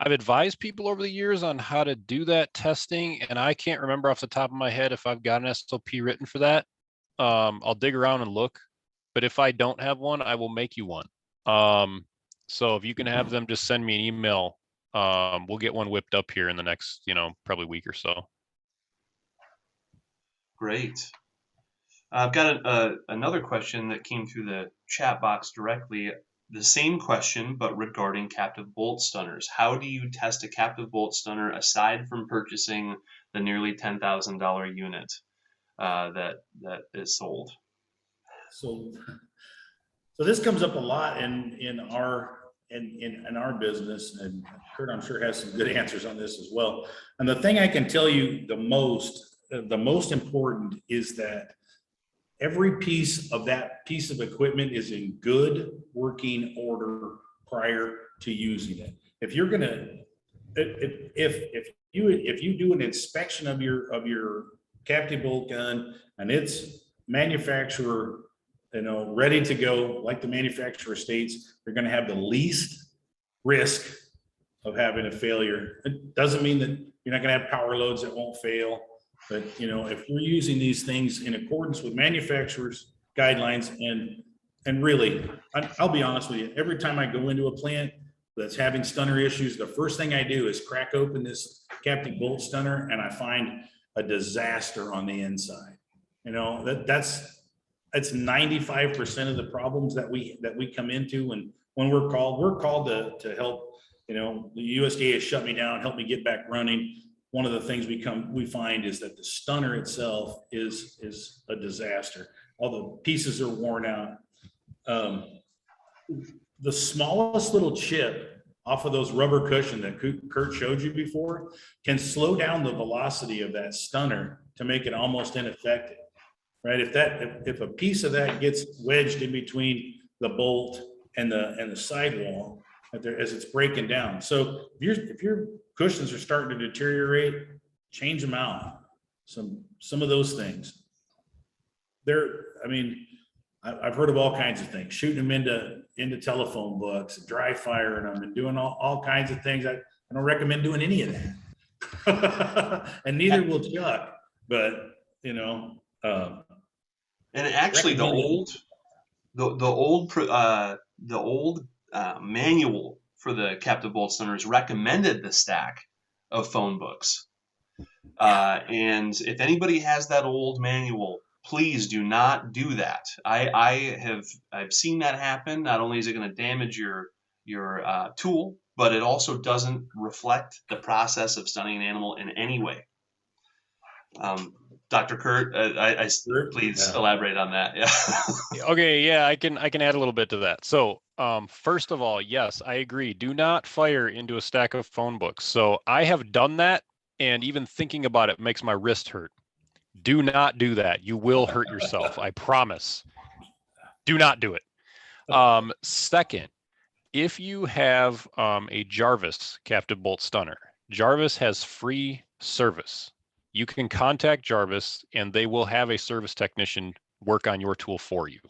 I've advised people over the years on how to do that testing, and I can't remember off the top of my head if I've got an SOP written for that. I'll dig around and look, but if I don't have one, I will make you one. So if you can have them, just send me an email. We'll get one whipped up here in the next, probably week or so. Great. I've got another question that came through the chat box directly. The same question, but regarding captive bolt stunners. How do you test a captive bolt stunner aside from purchasing the nearly $10,000 unit that is sold? So this comes up a lot in our business, and Kurt, I'm sure, has some good answers on this as well. And the thing I can tell you the most important is that every piece of that piece of equipment is in good working order prior to using it. If you're gonna, if you do an inspection of your captive bolt gun and it's manufacturer, ready to go, like the manufacturer states, you're going to have the least risk of having a failure. It doesn't mean that you're not going to have power loads that won't fail, but if you're using these things in accordance with manufacturer's guidelines, and really, I'll be honest with you, every time I go into a plant that's having stunner issues, the first thing I do is crack open this captive bolt stunner, and I find a disaster on the inside. That's 95% of the problems that we come into when we're called to help. The USDA has shut me down, help me get back running. One of the things we find is that the stunner itself is a disaster. All the pieces are worn out. The smallest little chip off of those rubber cushion that Kurt showed you before can slow down the velocity of that stunner to make it almost ineffective. Right? If a piece of that gets wedged in between the bolt and the sidewall as it's breaking down. So if your cushions are starting to deteriorate, change them out. Some of those things. I've heard of all kinds of things, shooting them into telephone books, dry firing them, and doing all kinds of things. I don't recommend doing any of that. And neither will Chuck, but and actually the old manual for the captive bolt stunners recommended the stack of phone books. And if anybody has that old manual, please do not do that. I've seen that happen. Not only is it going to damage your tool, but it also doesn't reflect the process of stunning an animal in any way. Dr. Kurt, please elaborate on that. Yeah. Okay, yeah, I can add a little bit to that. So, first of all, yes, I agree. Do not fire into a stack of phone books. So I have done that, and even thinking about it makes my wrist hurt. Do not do that. You will hurt yourself. I promise. Do not do it. Second, if you have a Jarvis captive bolt stunner, Jarvis has free service. You can contact Jarvis and they will have a service technician work on your tool for you.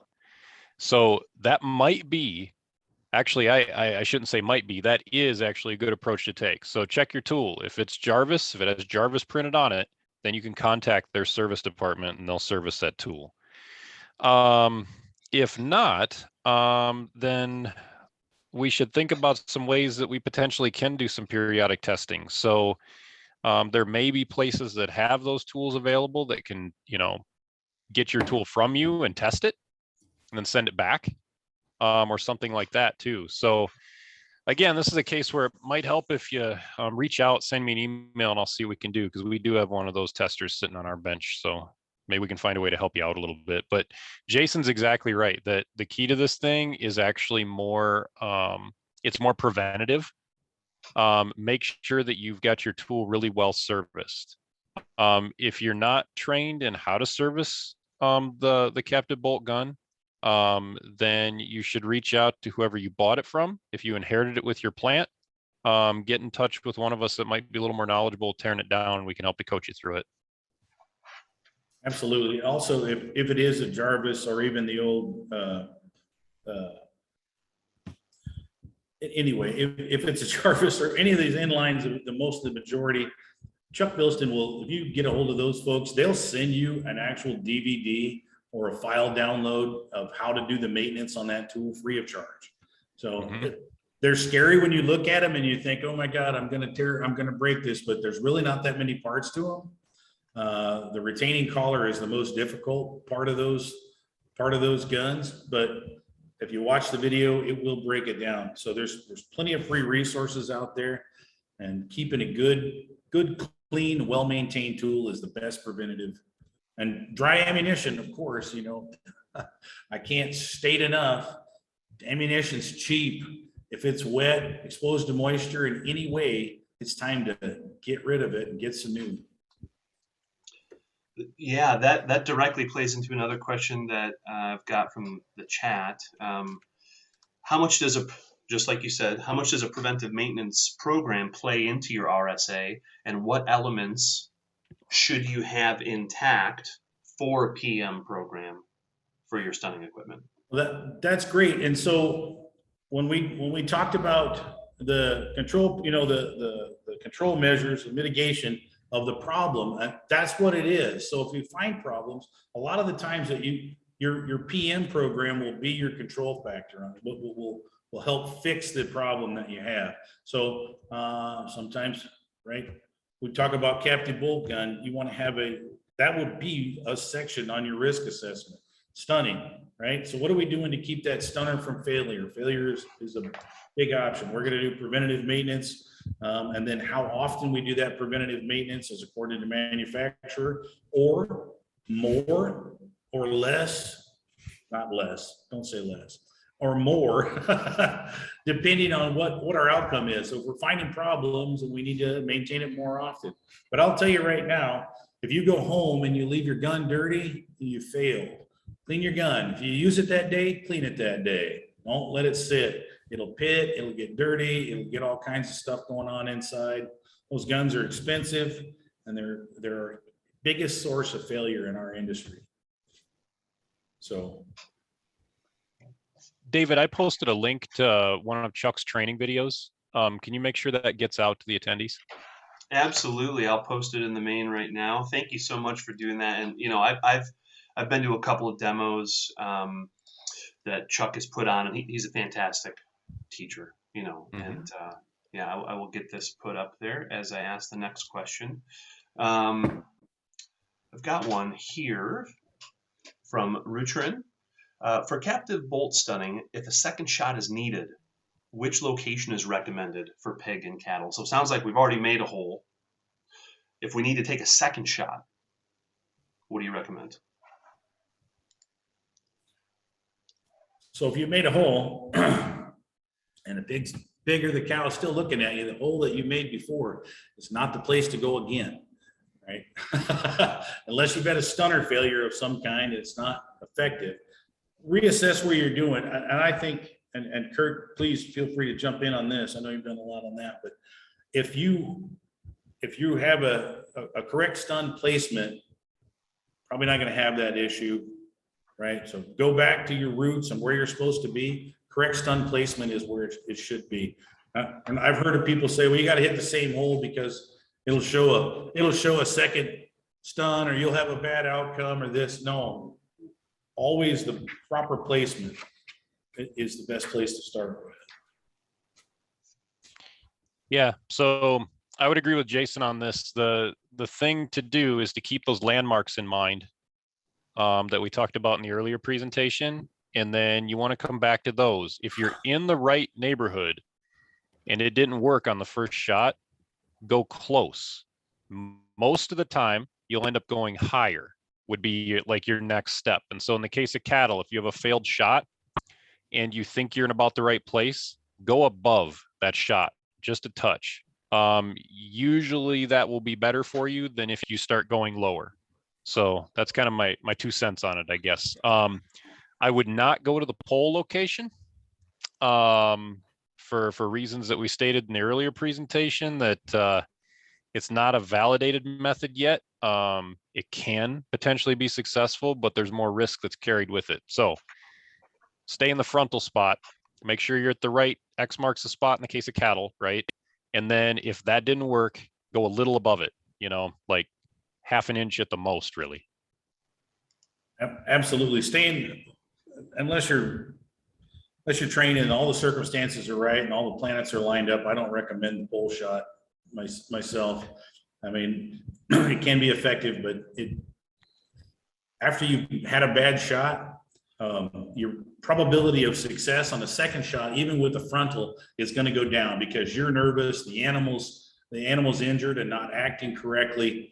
So that might be, actually, I shouldn't say might be, that is actually a good approach to take. So check your tool. If it's Jarvis, if it has Jarvis printed on it, then you can contact their service department and they'll service that tool. If not, then we should think about some ways that we potentially can do some periodic testing. So there may be places that have those tools available that can, get your tool from you and test it and then send it back, or something like that too. So again, this is a case where it might help if you reach out, send me an email, and I'll see what we can do, because we do have one of those testers sitting on our bench. So maybe we can find a way to help you out a little bit. But Jason's exactly right, that the key to this thing is actually more, it's more preventative. Make sure that you've got your tool really well serviced. If you're not trained in how to service the captive bolt gun, then you should reach out to whoever you bought it from. If you inherited it with your plant, get in touch with one of us that might be a little more knowledgeable tearing it down. We can help you coach you through it. Absolutely. Also, if it is a Jarvis or even the old, anyway, if it's a Jarvis or any of these inlines, the majority, Chuck Bilston will, if you get a hold of those folks, they'll send you an actual DVD or a file download of how to do the maintenance on that tool free of charge. So they're scary when you look at them and you think, oh my God, I'm going to break this, but there's really not that many parts to them. The retaining collar is the most difficult part of those guns, but if you watch the video, it will break it down. So there's plenty of free resources out there, and keeping a good, clean, well-maintained tool is the best preventative. And dry ammunition, of course, I can't state enough, ammunition's cheap. If it's wet, exposed to moisture in any way, it's time to get rid of it and get some new. Yeah, that directly plays into another question that I've got from the chat. How much does just like you said, how much does a preventive maintenance program play into your RSA, and what elements should you have intact for a PM program for your stunning equipment? Well, that's great. And so when we talked about the control, the control measures, the mitigation of the problem, that's what it is. So if you find problems, a lot of the times that your PM program will be your control factor on it. Will help fix the problem that you have. So sometimes, right, we talk about captive bolt gun, you want to have that would be a section on your risk assessment. Stunning, right? So what are we doing to keep that stunner from failure? Failure is a big option. We're going to do preventative maintenance. And then how often we do that preventative maintenance is according to manufacturer, or more or less, not less, don't say less, or more, depending on what our outcome is. So if we're finding problems and we need to maintain it more often. But I'll tell you right now, if you go home and you leave your gun dirty, you failed. Clean your gun. If you use it that day, clean it that day. Don't let it sit. It'll pit, it'll get dirty, it'll get all kinds of stuff going on inside. Those guns are expensive, and they're our biggest source of failure in our industry. So, David, I posted a link to one of Chuck's training videos. Can you make sure that gets out to the attendees? Absolutely. I'll post it in the main right now. Thank you so much for doing that. And, I've been to a couple of demos that Chuck has put on, and he's a fantastic teacher, and I will get this put up there as I ask the next question. I've got one here. from Rutrin. For captive bolt stunning, if a second shot is needed, which location is recommended for pig and cattle? So it sounds like we've already made a hole. If we need to take a second shot, what do you recommend? So if you made a hole and the pig's bigger, the cow is still looking at you, the hole that you made before is not the place to go again, right? Unless you've got a stunner failure of some kind, it's not effective. Reassess where you're doing. And I think, and Kurt, please feel free to jump in on this. I know you've done a lot on that, but if you have a correct stun placement, probably not going to have that issue, right? So go back to your roots and where you're supposed to be. Correct stun placement is where it should be. And I've heard of people say, well, you got to hit the same hole because it'll show a second stun, or you'll have a bad outcome, or this. No, always the proper placement is the best place to start with. Yeah, so I would agree with Jason on this. The thing to do is to keep those landmarks in mind that we talked about in the earlier presentation, and then you want to come back to those. If you're in the right neighborhood and it didn't work on the first shot, go close. Most of the time, you'll end up going higher, would be like your next step. And so in the case of cattle, if you have a failed shot and you think you're in about the right place, go above that shot just a touch. Usually that will be better for you than if you start going lower. So that's kind of my 2 cents on it, I guess. I would not go to the pole location for reasons that we stated in the earlier presentation, that it's not a validated method yet. It can potentially be successful, but there's more risk that's carried with it. So stay in the frontal spot, make sure you're at the right X marks the spot in the case of cattle, right? And then if that didn't work, go a little above it, like half an inch at the most, really. Absolutely. Staying, unless you're trained and all the circumstances are right and all the planets are lined up, I don't recommend the pole shot myself. I mean, it can be effective, but after you've had a bad shot, your probability of success on the second shot, even with the frontal, is going to go down because you're nervous. The animal's injured and not acting correctly.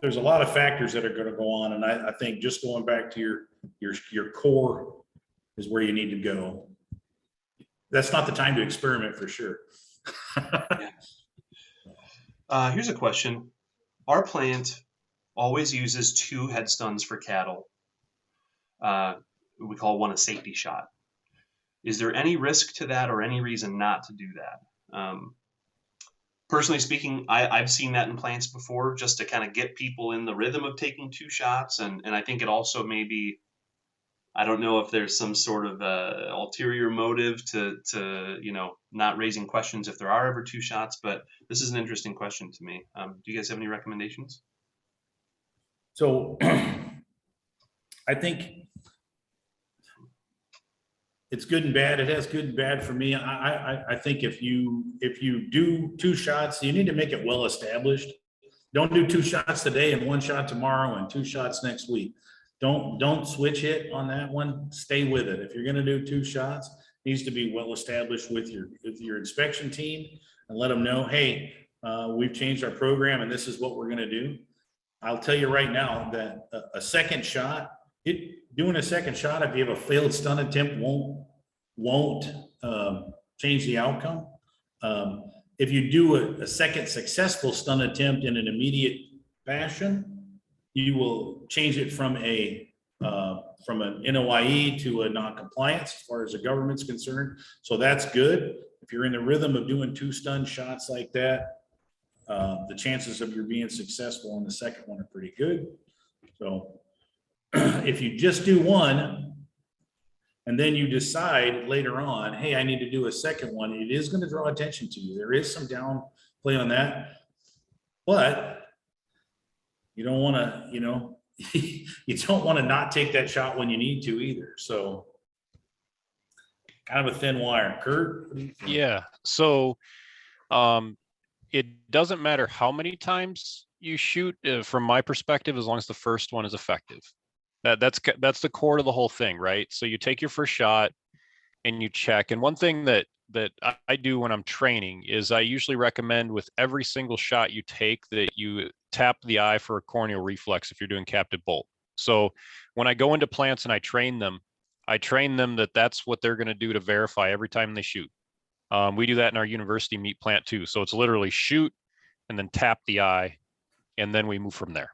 There's a lot of factors that are going to go on, and I think just going back to your core is where you need to go. That's not the time to experiment for sure. Here's a question. Our plant always uses 2 head stuns for cattle. We call one a safety shot. Is there any risk to that or any reason not to do that? Personally speaking, I've seen that in plants before, just to kind of get people in the rhythm of taking 2 shots. And I think it also maybe, I don't know if there's some sort of ulterior motive to not raising questions if there are ever 2 shots, but this is an interesting question to me. Do you guys have any recommendations? So I think it's good and bad. It has good and bad for me. I think if you do 2 shots, you need to make it well established. Don't do 2 shots today and 1 shot tomorrow and 2 shots next week. Don't switch it on that one. Stay with it. If you're going to do 2 shots, it needs to be well established with your inspection team and let them know, hey, we've changed our program and this is what we're going to do. I'll tell you right now that a second shot, doing a second shot, if you have a failed stun attempt, won't change the outcome. If you do a second successful stun attempt in an immediate fashion, you will change it from an NOIE to a non-compliance as far as the government's concerned. So that's good. If you're in the rhythm of doing 2 stun shots like that, the chances of you being successful on the second one are pretty good. So if you just do 1 and then you decide later on, hey, I need to do a second one, it is going to draw attention to you. There is some downplay on that, but you don't want to, you don't want to not take that shot when you need to either. So kind of a thin wire. Kurt? Yeah. So it doesn't matter how many times you shoot, from my perspective, as long as the first one is effective. That's the core to the whole thing, right? So you take your first shot and you check. And one thing that I do when I'm training is I usually recommend with every single shot you take that you tap the eye for a corneal reflex if you're doing captive bolt. So when I go into plants and I train them that that's what they're going to do to verify every time they shoot. We do that in our university meat plant too. So it's literally shoot and then tap the eye, and then we move from there.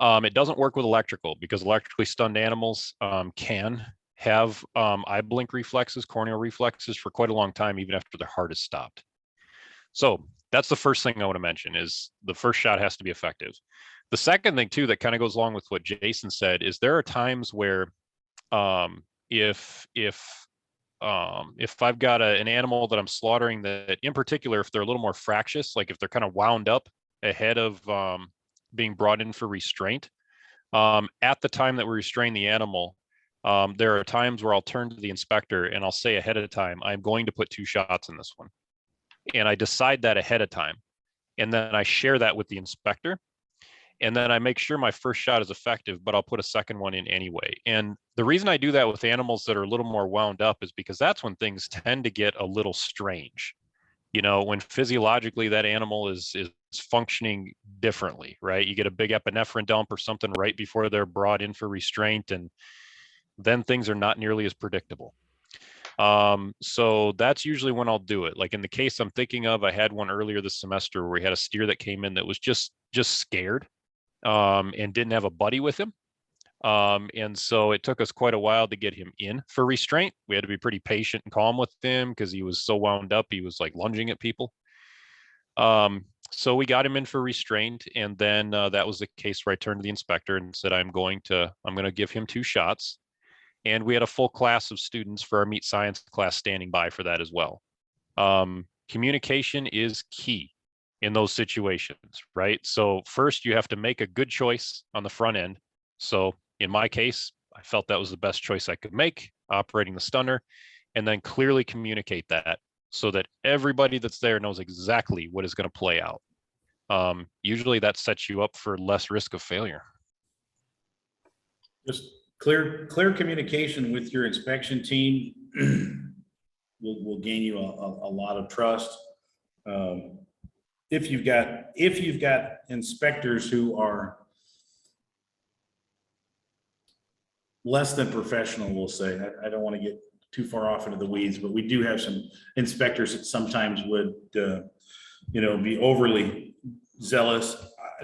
It doesn't work with electrical because electrically stunned animals can have eye blink reflexes, corneal reflexes for quite a long time, even after their heart is stopped. So that's the first thing I want to mention is the first shot has to be effective. The second thing too, that kind of goes along with what Jason said, is there are times where if I've got an animal that I'm slaughtering that in particular, if they're a little more fractious, like if they're kind of wound up ahead of being brought in for restraint, at the time that we restrain the animal, there are times where I'll turn to the inspector and I'll say ahead of time, I'm going to put 2 shots in this one. And I decide that ahead of time. And then I share that with the inspector. And then I make sure my first shot is effective, but I'll put a second one in anyway. And the reason I do that with animals that are a little more wound up is because that's when things tend to get a little strange. You know, when physiologically that animal is functioning differently, right? You get a big epinephrine dump or something right before they're brought in for restraint, and then things are not nearly as predictable. So that's usually when I'll do it. Like in the case I'm thinking of, I had one earlier this semester where we had a steer that came in that was just scared and didn't have a buddy with him. And so it took us quite a while to get him in for restraint. We had to be pretty patient and calm with him because he was so wound up. He was like lunging at people. So we got him in for restraint. And then that was the case where I turned to the inspector and said, I'm going to give him 2 shots. And we had a full class of students for our meat science class standing by for that as well. Communication is key in those situations, right? So first you have to make a good choice on the front end. So in my case, I felt that was the best choice I could make, operating the stunner, and then clearly communicate that so that everybody that's there knows exactly what is going to play out. Usually that sets you up for less risk of failure. Just clear communication with your inspection team will gain you a lot of trust. If you've got inspectors who are less than professional, we'll say, I don't want to get too far off into the weeds, but we do have some inspectors that sometimes would, be overly zealous.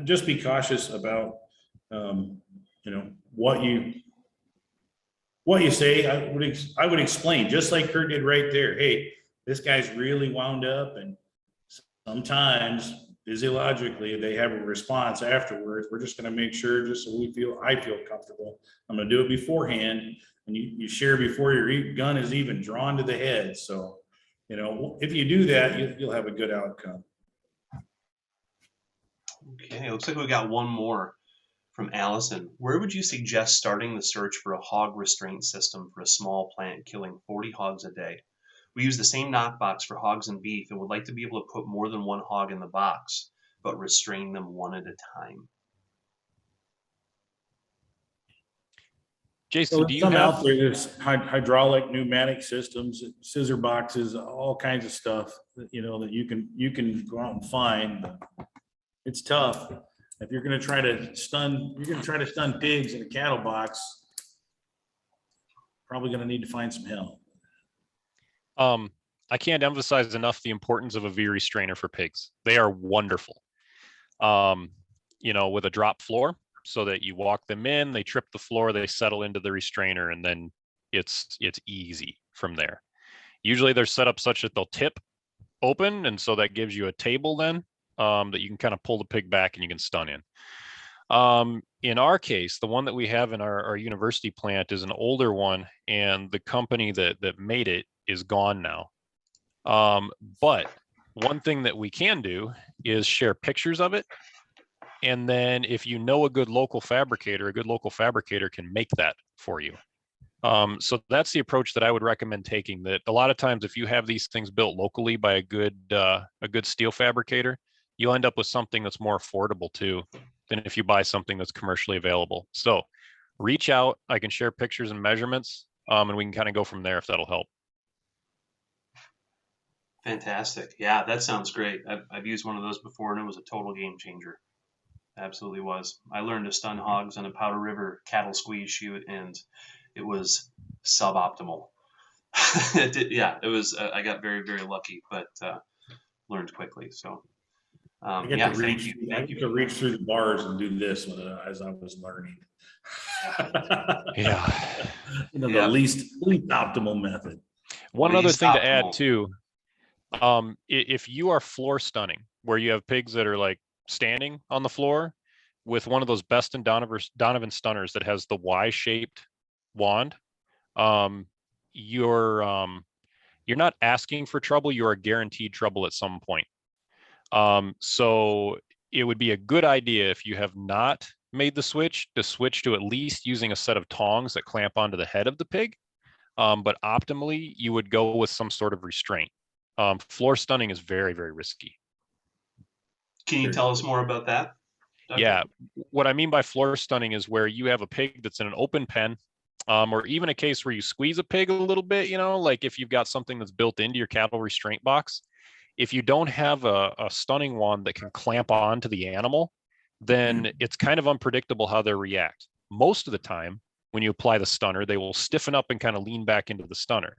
Just be cautious about, what you say. I would explain, just like Kurt did right there. Hey, this guy's really wound up, and sometimes physiologically they have a response afterwards. We're just going to make sure, just so I feel comfortable. I'm going to do it beforehand, and you share before your gun is even drawn to the head. So, if you do that, you'll have a good outcome. Okay, looks like we got one more from Allison. Where would you suggest starting the search for a hog restraint system for a small plant killing 40 hogs a day? We use the same knock box for hogs and beef and would like to be able to put more than 1 hog in the box, but restrain them one at a time. Jason, do you have out there? There's hydraulic, pneumatic systems, scissor boxes, all kinds of stuff that you can go out and find. It's tough. If you're going to try to stun pigs in a cattle box, probably going to need to find some help. I can't emphasize enough the importance of a V-Restrainer for pigs. They are wonderful. With a drop floor, so that you walk them in, they trip the floor, they settle into the restrainer, and then it's easy from there. Usually they're set up such that they'll tip open, and so that gives you a table then that you can kind of pull the pig back and you can stun in. In our case, the one that we have in our university plant is an older one, and the company that made it is gone now. But one thing that we can do is share pictures of it. And then if you know a good local fabricator can make that for you. So that's the approach that I would recommend taking. That a lot of times, if you have these things built locally by a good steel fabricator, you'll end up with something that's more affordable too than if you buy something that's commercially available. So reach out. I can share pictures and measurements, and we can kind of go from there if that'll help. Fantastic. Yeah, that sounds great. I've used one of those before, and it was a total game changer. Absolutely was. I learned to stun hogs on a Powder River cattle squeeze shoot, and it was suboptimal. It was. I got very, very lucky, but learned quickly. So, I get yeah, to thank reach, you. I Thank get you. to reach through the bars and do this as I was learning. Yeah. The Yeah. least optimal method. One other Least thing to add optimal. too, if you are floor stunning, where you have pigs that are like standing on the floor with one of those Best and Donovan stunners that has the Y-shaped wand, you're not asking for trouble, you are guaranteed trouble at some point. So it would be a good idea, if you have not made the switch, to switch to at least using a set of tongs that clamp onto the head of the pig. But optimally, you would go with some sort of restraint. Floor stunning is very, very risky. Can you tell us more about that, Doctor? Yeah, what I mean by floor stunning is where you have a pig that's in an open pen, or even a case where you squeeze a pig a little bit, like if you've got something that's built into your cattle restraint box. If you don't have a stunning wand that can clamp on to the animal, then it's kind of unpredictable how they react. Most of the time, when you apply the stunner, they will stiffen up and kind of lean back into the stunner.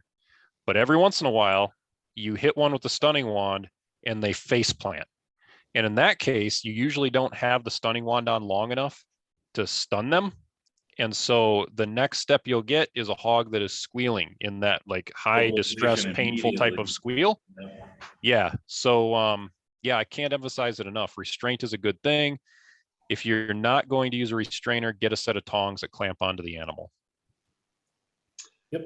But every once in a while, you hit one with the stunning wand and they face plant. And in that case, you usually don't have the stunning wand on long enough to stun them. And so the next step you'll get is a hog that is squealing in that like high distress, painful type of squeal. Yeah. So, yeah, I can't emphasize it enough. Restraint is a good thing. If you're not going to use a restrainer, get a set of tongs that clamp onto the animal. Yep.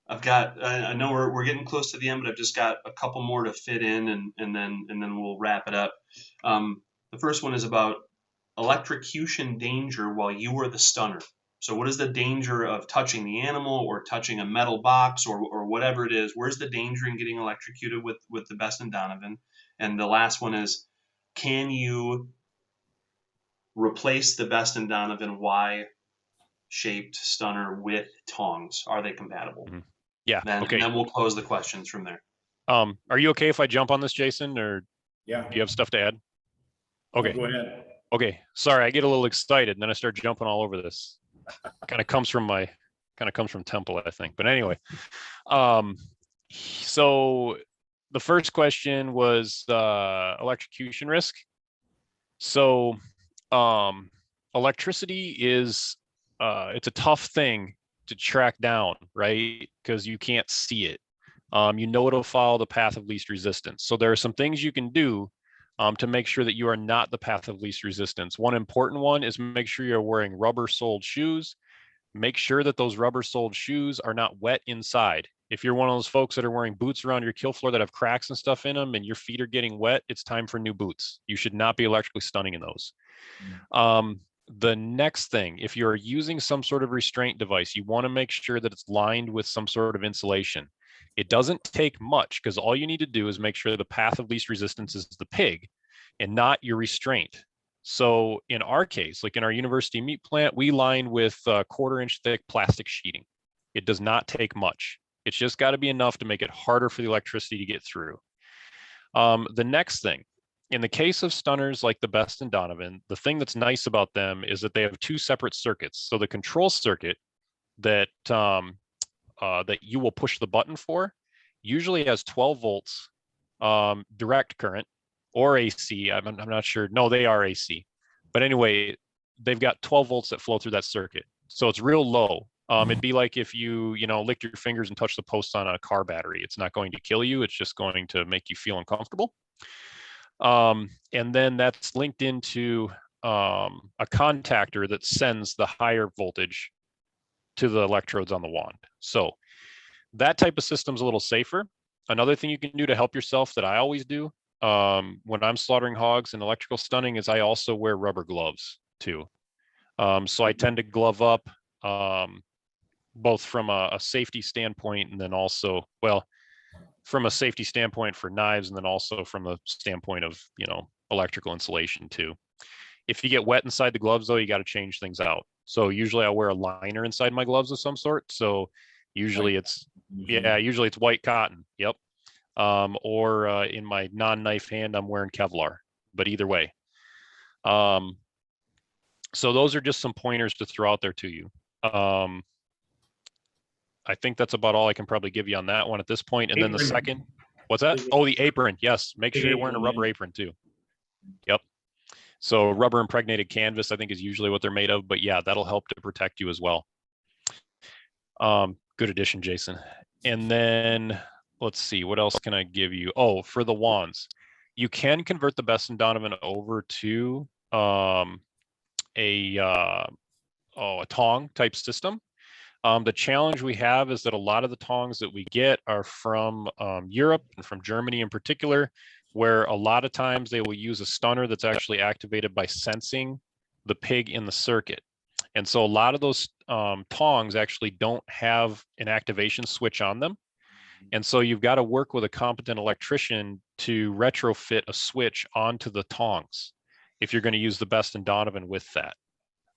I've got. I know we're getting close to the end, but I've just got a couple more to fit in, and then we'll wrap it up. The first one is about electrocution danger while you are the stunner. So what is the danger of touching the animal or touching a metal box or whatever it is? Where's the danger in getting electrocuted with the Best and Donovan? And the last one is, can you replace the Best and Donovan Y-shaped stunner with tongs? Are they compatible? Mm-hmm. Yeah. Okay. And then we'll close the questions from there. Are you okay if I jump on this, Jason, or Yeah. do you have stuff to add? Okay. Go ahead. Okay. Sorry, I get a little excited and then I start jumping all over this. kind of comes from Temple, I think. But anyway, so the first question was electrocution risk. So electricity is it's a tough thing to track down, right? Because you can't see it. It'll follow the path of least resistance. So there are some things you can do to make sure that you are not the path of least resistance. One important one is make sure you're wearing rubber-soled shoes. Make sure that those rubber-soled shoes are not wet inside. If you're one of those folks that are wearing boots around your kill floor that have cracks and stuff in them and your feet are getting wet, it's time for new boots. You should not be electrically stunning in those. The next thing, if you're using some sort of restraint device, you want to make sure that it's lined with some sort of insulation. It doesn't take much because all you need to do is make sure the path of least resistance is the pig and not your restraint. So in our case, like in our university meat plant, we line with 1/4 inch thick plastic sheeting. It does not take much. It's just got to be enough to make it harder for the electricity to get through. The next thing, in the case of stunners like the Best and Donovan, the thing that's nice about them is that they have two separate circuits. So the control circuit that that you will push the button for usually has 12 volts direct current or AC. I'm not sure. No, they are AC. But anyway, they've got 12 volts that flow through that circuit. So it's real low. It'd be like if you licked your fingers and touched the post on a car battery. It's not going to kill you. It's just going to make you feel uncomfortable. And then that's linked into a contactor that sends the higher voltage to the electrodes on the wand. So that type of system's a little safer. Another thing you can do to help yourself that I always do when I'm slaughtering hogs and electrical stunning is I also wear rubber gloves too. So I tend to glove up both from a safety standpoint and then also, from a safety standpoint for knives and then also from the standpoint of, electrical insulation too. If you get wet inside the gloves, though, you got to change things out. So usually I'll wear a liner inside my gloves of some sort. So usually usually it's white cotton. Yep. Or in my non-knife hand, I'm wearing Kevlar, but either way. So those are just some pointers to throw out there to you. I think that's about all I can probably give you on that one at this point. And then the second, what's that? Oh, the apron. Yes. Make sure you're wearing a rubber apron too. Yep. So rubber impregnated canvas, I think, is usually what they're made of, but yeah, that'll help to protect you as well. Good addition, Jason. And then let's see, what else can I give you? Oh, for the wands, you can convert the Best and Donovan over to a tong type system. The challenge we have is that a lot of the tongs that we get are from Europe and from Germany in particular, where a lot of times they will use a stunner that's actually activated by sensing the pig in the circuit. And so a lot of those tongs actually don't have an activation switch on them. And so you've got to work with a competent electrician to retrofit a switch onto the tongs if you're going to use the Best and Donovan with that.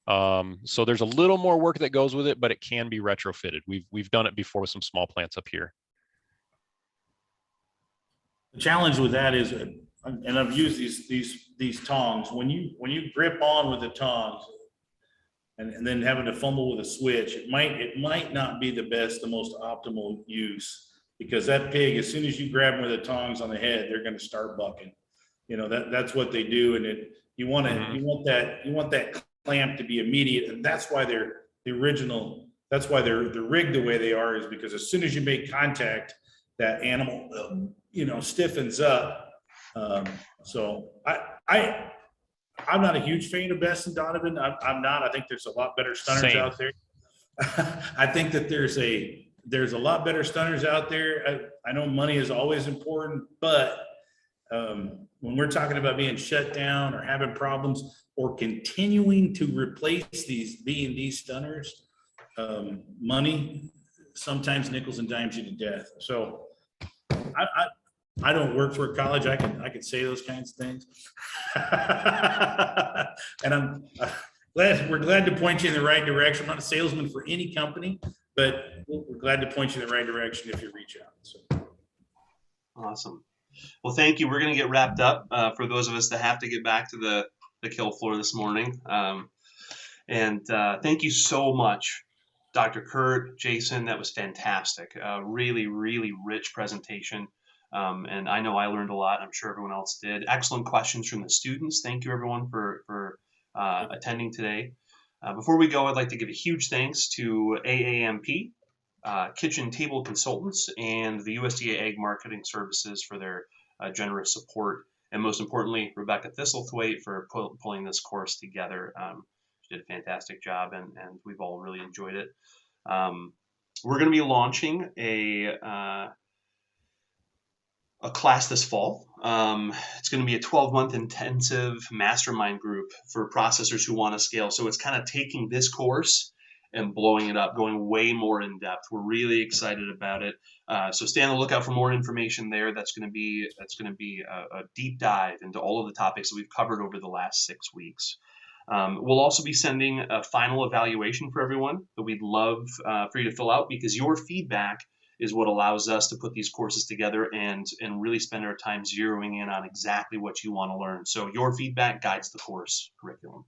So there's a little more work that goes with it, but it can be retrofitted. We've done it before with some small plants up here. The challenge with that is, and I've used these tongs, when you grip on with the tongs and then having to fumble with a switch, it might not be the best, the most optimal use, because that pig, as soon as you grab them with the tongs on the head, they're going to start bucking. You know, that's what they do, and you want that clamp to be immediate, and that's why they're rigged the way they are, is because as soon as you make contact, that animal stiffens up. So I'm not a huge fan of Best and Donovan. I'm not. I think there's a lot better stunners out there. I think that there's a lot better stunners out there. I know money is always important, but when we're talking about being shut down or having problems or continuing to replace these B&D stunners, money sometimes nickels and dimes you to death. So I don't work for a college. I can say those kinds of things. And I'm we're glad to point you in the right direction. I'm not a salesman for any company, but we're glad to point you in the right direction if you reach out. So. Awesome. Well, thank you. We're going to get wrapped up for those of us that have to get back to the kill floor this morning. And thank you so much, Dr. Kurt, Jason. That was fantastic. Really, really rich presentation. And I know I learned a lot. I'm sure everyone else did. Excellent questions from the students. Thank you, everyone, for attending today. Before we go, I'd like to give a huge thanks to AAMP, Kitchen Table Consultants, and the USDA Ag Marketing Services for their generous support. And most importantly, Rebecca Thistlethwaite for pulling this course together. She did a fantastic job, and we've all really enjoyed it. We're going to be launching a class this fall. It's going to be a 12-month intensive mastermind group for processors who want to scale. So it's kind of taking this course and blowing it up, going way more in depth. We're really excited about it. So stay on the lookout for more information there. That's going to be a deep dive into all of the topics that we've covered over the last 6 weeks. We'll also be sending a final evaluation for everyone that we'd love for you to fill out, because your feedback is what allows us to put these courses together and really spend our time zeroing in on exactly what you want to learn. So your feedback guides the course curriculum.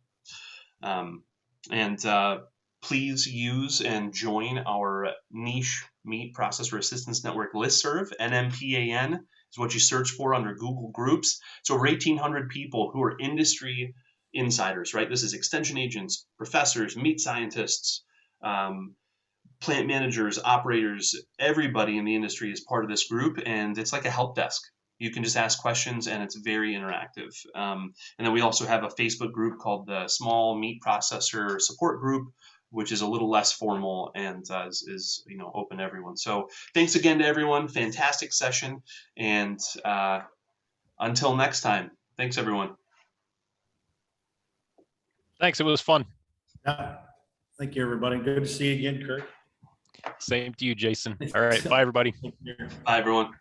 Please use and join our niche meat processor assistance network listserv. NMPAN is what you search for under Google Groups. So over 1,800 people who are industry insiders, right? This is extension agents, professors, meat scientists, plant managers, operators, everybody in the industry is part of this group, and it's like a help desk. You can just ask questions, and it's very interactive. And then we also have a Facebook group called the Small Meat Processor Support Group, which is a little less formal and is open to everyone. So thanks again to everyone. Fantastic session, and until next time, thanks everyone. Thanks. It was fun. Yeah. Thank you, everybody. Good to see you again, Kurt. Same to you, Jason. All right. Bye, everybody. Bye, everyone.